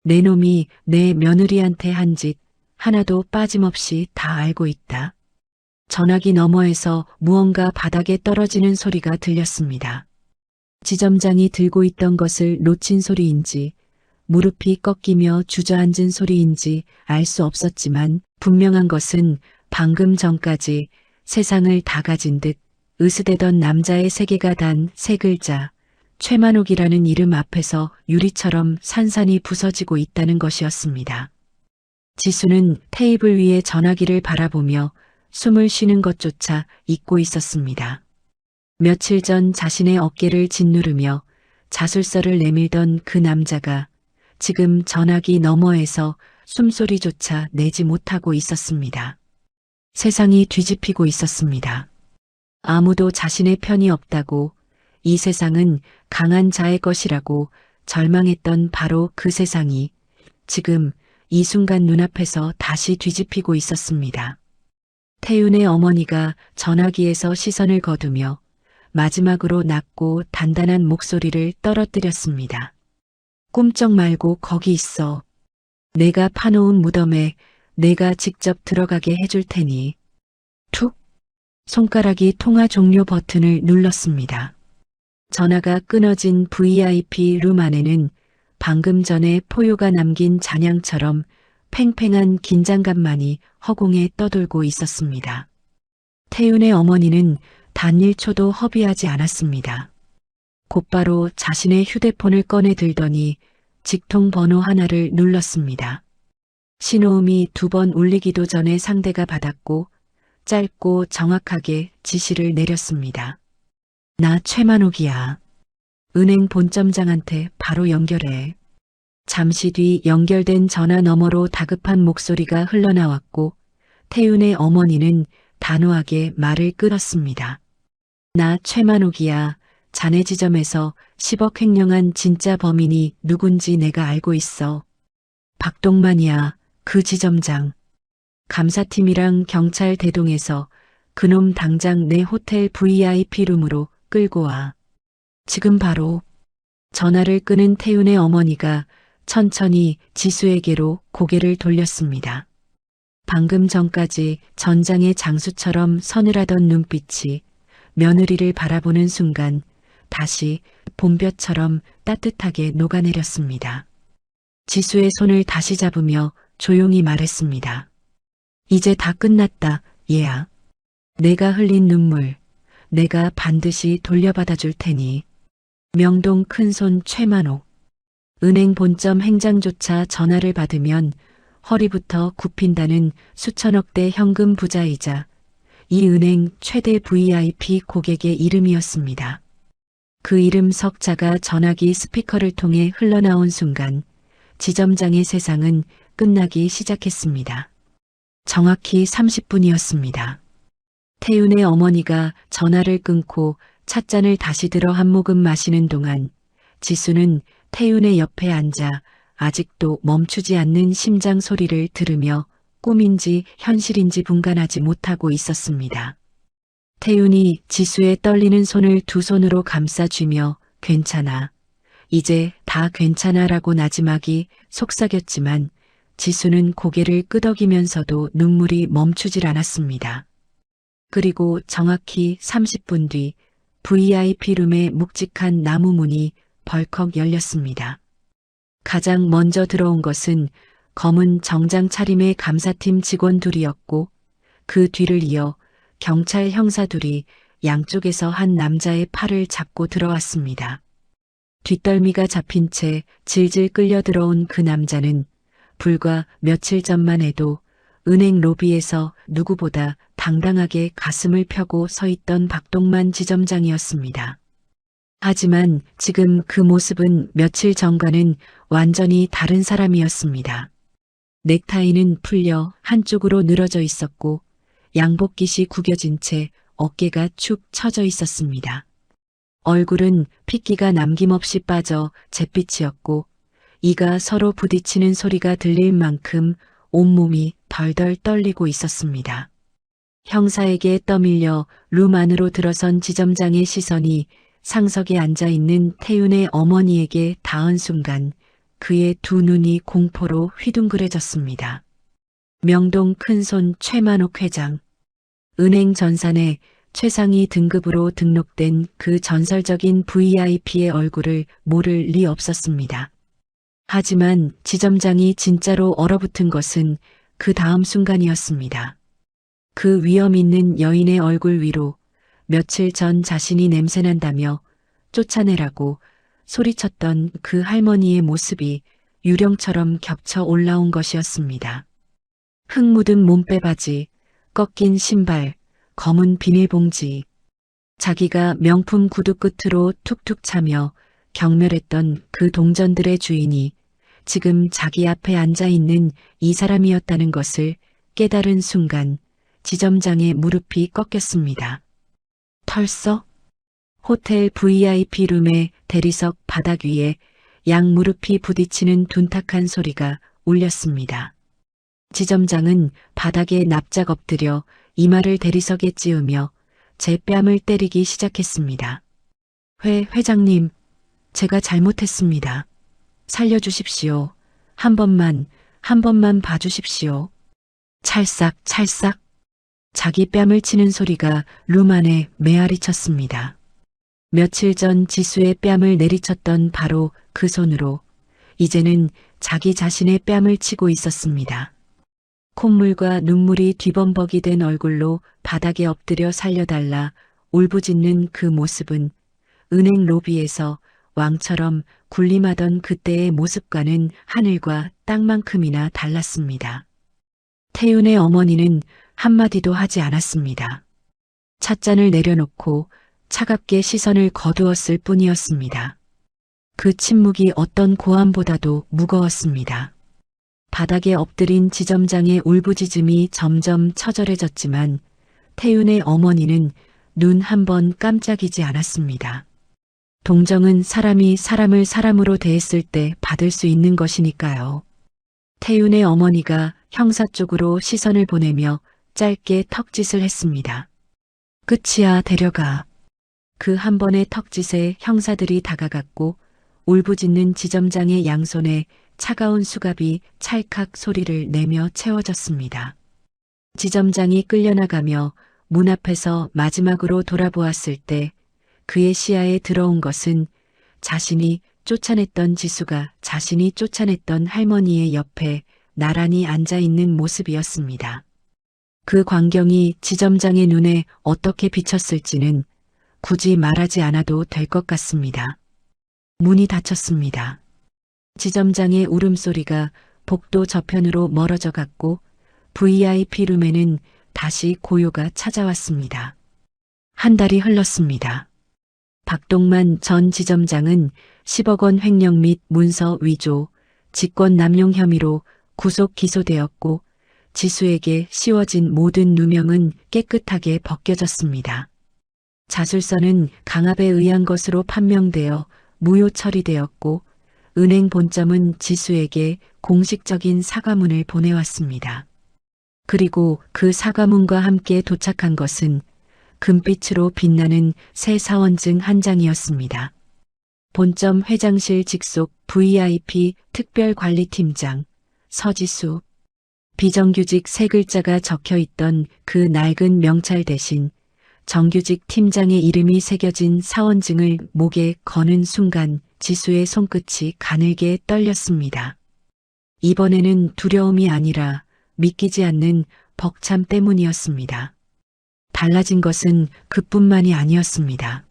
내 놈이 내 며느리한테 한 짓 하나도 빠짐없이 다 알고 있다. 전화기 너머에서 무언가 바닥에 떨어지는 소리가 들렸습니다. 지점장이 들고 있던 것을 놓친 소리인지 무릎이 꺾이며 주저앉은 소리인지 알 수 없었지만 분명한 것은 방금 전까지 세상을 다 가진 듯 으스대던 남자의 세계가 단 세 글자 최만옥이라는 이름 앞에서 유리처럼 산산이 부서지고 있다는 것이었습니다. 지수는 테이블 위에 전화기를 바라보며 숨을 쉬는 것조차 잊고 있었습니다. 며칠 전 자신의 어깨를 짓누르며 자술서를 내밀던 그 남자가 지금 전화기 너머에서 숨소리조차 내지 못하고 있었습니다. 세상이 뒤집히고 있었습니다. 아무도 자신의 편이 없다고, 이 세상은 강한 자의 것이라고 절망했던 바로 그 세상이 지금 이 순간 눈앞에서 다시 뒤집히고 있었습니다. 태윤의 어머니가 전화기에서 시선을 거두며 마지막으로 낮고 단단한 목소리를 떨어뜨렸습니다. 꼼짝 말고 거기 있어. 내가 파놓은 무덤에 내가 직접 들어가게 해줄 테니. 툭! 손가락이 통화 종료 버튼을 눌렀습니다. 전화가 끊어진 VIP 룸 안에는 방금 전에 포효가 남긴 잔향처럼 팽팽한 긴장감만이 허공에 떠돌고 있었습니다. 태윤의 어머니는 단 1초도 허비하지 않았습니다. 곧바로 자신의 휴대폰을 꺼내 들더니 직통 번호 하나를 눌렀습니다. 신호음이 2번 울리기도 전에 상대가 받았고 짧고 정확하게 지시를 내렸습니다. 나 최만옥이야. 은행 본점장한테 바로 연결해. 잠시 뒤 연결된 전화 너머로 다급한 목소리가 흘러나왔고 태윤의 어머니는 단호하게 말을 끊었습니다. 나 최만옥이야. 자네 지점에서 10억 횡령한 진짜 범인이 누군지 내가 알고 있어. 박동만이야. 그 지점장. 감사팀이랑 경찰 대동해서 그놈 당장 내 호텔 VIP 룸으로 끌고 와. 지금 바로. 전화를 끊은 태윤의 어머니가 천천히 지수에게로 고개를 돌렸습니다. 방금 전까지 전장의 장수처럼 서늘하던 눈빛이 며느리를 바라보는 순간 다시 봄볕처럼 따뜻하게 녹아내렸습니다. 지수의 손을 다시 잡으며 조용히 말했습니다. 이제 다 끝났다, 얘야. 내가 흘린 눈물, 내가 반드시 돌려받아 줄 테니. 명동 큰손 최만옥. 은행 본점 행장조차 전화를 받으면 허리부터 굽힌다는 수천억대 현금 부자이자 이 은행 최대 VIP 고객의 이름이었습니다. 그 이름 석자가 전화기 스피커를 통해 흘러나온 순간 지점장의 세상은 끝나기 시작했습니다. 정확히 30분이었습니다. 태윤의 어머니가 전화를 끊고 찻잔을 다시 들어 한 모금 마시는 동안 지수는 태윤의 옆에 앉아 아직도 멈추지 않는 심장 소리를 들으며 꿈인지 현실인지 분간하지 못하고 있었습니다. 태윤이 지수의 떨리는 손을 두 손으로 감싸쥐며 괜찮아. 이제 다 괜찮아라고 나지막이 속삭였지만 지수는 고개를 끄덕이면서도 눈물이 멈추질 않았습니다. 그리고 정확히 30분 뒤 VIP룸의 묵직한 나무 문이 벌컥 열렸습니다. 가장 먼저 들어온 것은 검은 정장 차림의 감사팀 직원 둘이었고 그 뒤를 이어 경찰 형사 둘이 양쪽에서 한 남자의 팔을 잡고 들어왔습니다. 뒷덜미가 잡힌 채 질질 끌려 들어온 그 남자는 불과 며칠 전만 해도 은행 로비에서 누구보다 당당하게 가슴을 펴고 서 있던 박동만 지점장이었습니다. 하지만 지금 그 모습은 며칠 전과는 완전히 다른 사람이었습니다. 넥타이는 풀려 한쪽으로 늘어져 있었고 양복깃이 구겨진 채 어깨가 축 처져 있었습니다. 얼굴은 핏기가 남김없이 빠져 잿빛이었고 이가 서로 부딪히는 소리가 들릴 만큼 온몸이 덜덜 떨리고 있었습니다. 형사에게 떠밀려 룸 안으로 들어선 지점장의 시선이 상석에 앉아있는 태윤의 어머니에게 닿은 순간 그의 두 눈이 공포로 휘둥그레졌습니다. 명동 큰손 최만옥 회장, 은행 전산에 최상위 등급으로 등록된 그 전설적인 VIP의 얼굴을 모를 리 없었습니다. 하지만 지점장이 진짜로 얼어붙은 것은 그 다음 순간이었습니다. 그 위험 있는 여인의 얼굴 위로 며칠 전 자신이 냄새난다며 쫓아내라고 소리쳤던 그 할머니의 모습이 유령처럼 겹쳐 올라온 것이었습니다. 흙 묻은 몸빼바지, 꺾인 신발, 검은 비닐봉지. 자기가 명품 구두 끝으로 툭툭 차며 경멸했던 그 동전들의 주인이 지금 자기 앞에 앉아있는 이 사람이었다는 것을 깨달은 순간 지점장의 무릎이 꺾였습니다. 털썩? 호텔 VIP 룸의 대리석 바닥 위에 양 무릎이 부딪히는 둔탁한 소리가 울렸습니다. 지점장은 바닥에 납작 엎드려 이마를 대리석에 찌우며 제 뺨을 때리기 시작했습니다. 회장님, 제가 잘못했습니다. 살려주십시오. 한 번만 봐주십시오. 찰싹. 자기 뺨을 치는 소리가 룸 안에 메아리 쳤습니다. 며칠 전 지수의 뺨을 내리쳤던 바로 그 손으로 이제는 자기 자신의 뺨을 치고 있었습니다. 콧물과 눈물이 뒤범벅이 된 얼굴로 바닥에 엎드려 살려달라 울부짖는 그 모습은 은행 로비에서 왕처럼 군림하던 그때의 모습과는 하늘과 땅만큼이나 달랐습니다. 태윤의 어머니는 한마디도 하지 않았습니다. 찻잔을 내려놓고 차갑게 시선을 거두었을 뿐이었습니다. 그 침묵이 어떤 고함보다도 무거웠습니다. 바닥에 엎드린 지점장의 울부짖음이 점점 처절해졌지만 태윤의 어머니는 눈 한 번 깜짝이지 않았습니다. 동정은 사람이 사람을 사람으로 대했을 때 받을 수 있는 것이니까요. 태윤의 어머니가 형사 쪽으로 시선을 보내며 짧게 턱짓을 했습니다. 끝이야, 데려가. 그 한 번의 턱짓에 형사들이 다가갔고 울부짖는 지점장의 양손에 차가운 수갑이 찰칵 소리를 내며 채워졌습니다. 지점장이 끌려나가며 문 앞에서 마지막으로 돌아보았을 때 그의 시야에 들어온 것은 자신이 쫓아냈던 지수가 자신이 쫓아냈던 할머니의 옆에 나란히 앉아있는 모습이었습니다. 그 광경이 지점장의 눈에 어떻게 비쳤을지는 굳이 말하지 않아도 될 것 같습니다. 문이 닫혔습니다. 지점장의 울음소리가 복도 저편으로 멀어져 갔고 VIP 룸에는 다시 고요가 찾아왔습니다. 한 달이 흘렀습니다. 박동만 전 지점장은 10억 원 횡령 및 문서 위조, 직권 남용 혐의로 구속 기소되었고 지수에게 씌워진 모든 누명은 깨끗하게 벗겨졌습니다. 자술서는 강압에 의한 것으로 판명되어 무효 처리되었고 은행 본점은 지수에게 공식적인 사과문을 보내왔습니다. 그리고 그 사과문과 함께 도착한 것은 금빛으로 빛나는 새 사원증 한 장이었습니다. 본점 회장실 직속 VIP 특별관리팀장 서지수. 비정규직 세 글자가 적혀있던 그 낡은 명찰 대신 정규직 팀장의 이름이 새겨진 사원증을 목에 거는 순간 지수의 손끝이 가늘게 떨렸습니다. 이번에는 두려움이 아니라 믿기지 않는 벅참 때문이었습니다. 달라진 것은 그뿐만이 아니었습니다.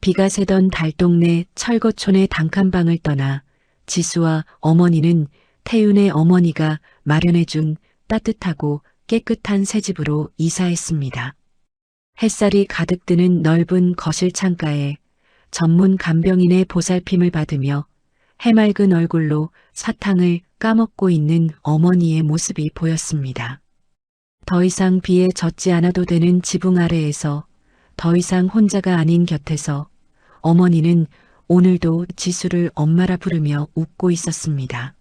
비가 새던 달동네 철거촌의 단칸방을 떠나 지수와 어머니는 태윤의 어머니가 마련해준 따뜻하고 깨끗한 새 집으로 이사했습니다. 햇살이 가득 드는 넓은 거실 창가에 전문 간병인의 보살핌을 받으며 해맑은 얼굴로 사탕을 까먹고 있는 어머니의 모습이 보였습니다. 더 이상 비에 젖지 않아도 되는 지붕 아래에서 더 이상 혼자가 아닌 곁에서 어머니는 오늘도 지수를 엄마라 부르며 웃고 있었습니다.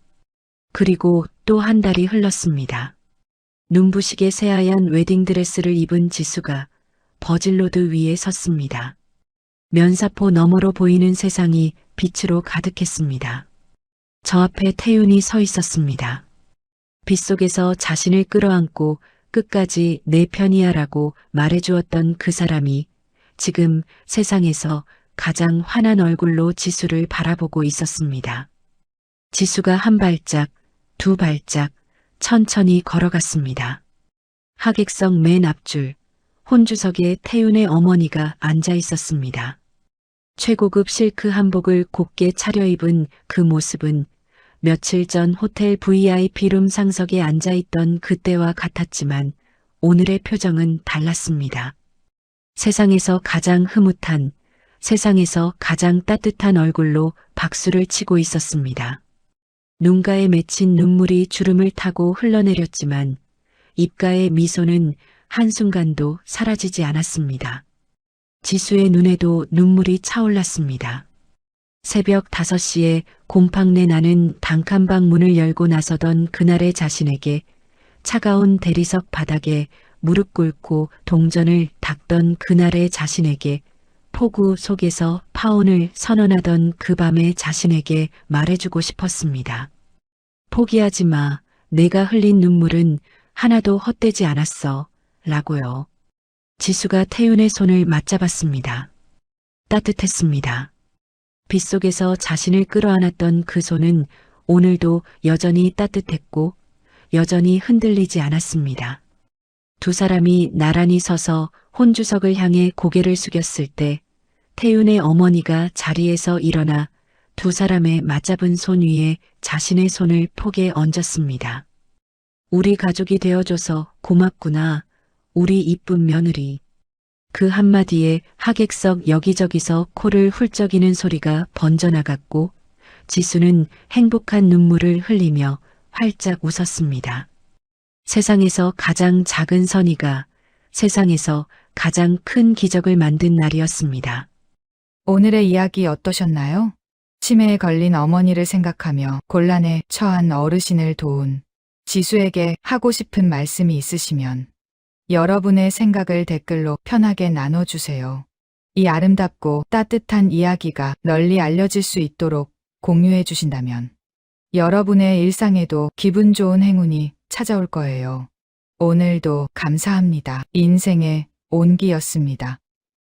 그리고 또 한 달이 흘렀습니다. 눈부시게 새하얀 웨딩드레스를 입은 지수가 버질로드 위에 섰습니다. 면사포 너머로 보이는 세상이 빛으로 가득했습니다. 저 앞에 태윤이 서 있었습니다. 빗속에서 자신을 끌어안고 끝까지 내 편이야라고 말해주었던 그 사람이 지금 세상에서 가장 환한 얼굴로 지수를 바라보고 있었습니다. 지수가 한 발짝, 두 발짝 천천히 걸어갔습니다. 하객석 맨 앞줄, 혼주석에 태윤의 어머니가 앉아 있었습니다. 최고급 실크 한복을 곱게 차려입은 그 모습은 며칠 전 호텔 VIP룸 상석에 앉아있던 그때와 같았지만 오늘의 표정은 달랐습니다. 세상에서 가장 흐뭇한, 세상에서 가장 따뜻한 얼굴로 박수를 치고 있었습니다. 눈가에 맺힌 눈물이 주름을 타고 흘러내렸지만 입가의 미소는 한순간도 사라지지 않았습니다. 지수의 눈에도 눈물이 차올랐습니다. 새벽 5시에 곰팡내 나는 단칸방 문을 열고 나서던 그날의 자신에게 차가운 대리석 바닥에 무릎 꿇고 동전을 닦던 그날의 자신에게 폭우 속에서 파혼을 선언하던 그 밤의 자신에게 말해주고 싶었습니다. 포기하지 마. 내가 흘린 눈물은 하나도 헛되지 않았어. 라고요. 지수가 태윤의 손을 맞잡았습니다. 따뜻했습니다. 빗속에서 자신을 끌어안았던 그 손은 오늘도 여전히 따뜻했고 여전히 흔들리지 않았습니다. 두 사람이 나란히 서서 혼주석을 향해 고개를 숙였을 때 태윤의 어머니가 자리에서 일어나 두 사람의 맞잡은 손 위에 자신의 손을 폭에 얹었습니다. 우리 가족이 되어줘서 고맙구나. 우리 이쁜 며느리. 그 한마디에 하객석 여기저기서 코를 훌쩍이는 소리가 번져나갔고 지수는 행복한 눈물을 흘리며 활짝 웃었습니다. 세상에서 가장 작은 선의가 세상에서 가장 큰 기적을 만든 날이었습니다. 오늘의 이야기 어떠셨나요? 치매에 걸린 어머니를 생각하며 곤란에 처한 어르신을 도운 지수에게 하고 싶은 말씀이 있으시면 여러분의 생각을 댓글로 편하게 나눠주세요. 이 아름답고 따뜻한 이야기가 널리 알려질 수 있도록 공유해 주신다면 여러분의 일상에도 기분 좋은 행운이 찾아올 거예요. 오늘도 감사합니다. 인생의 온기였습니다.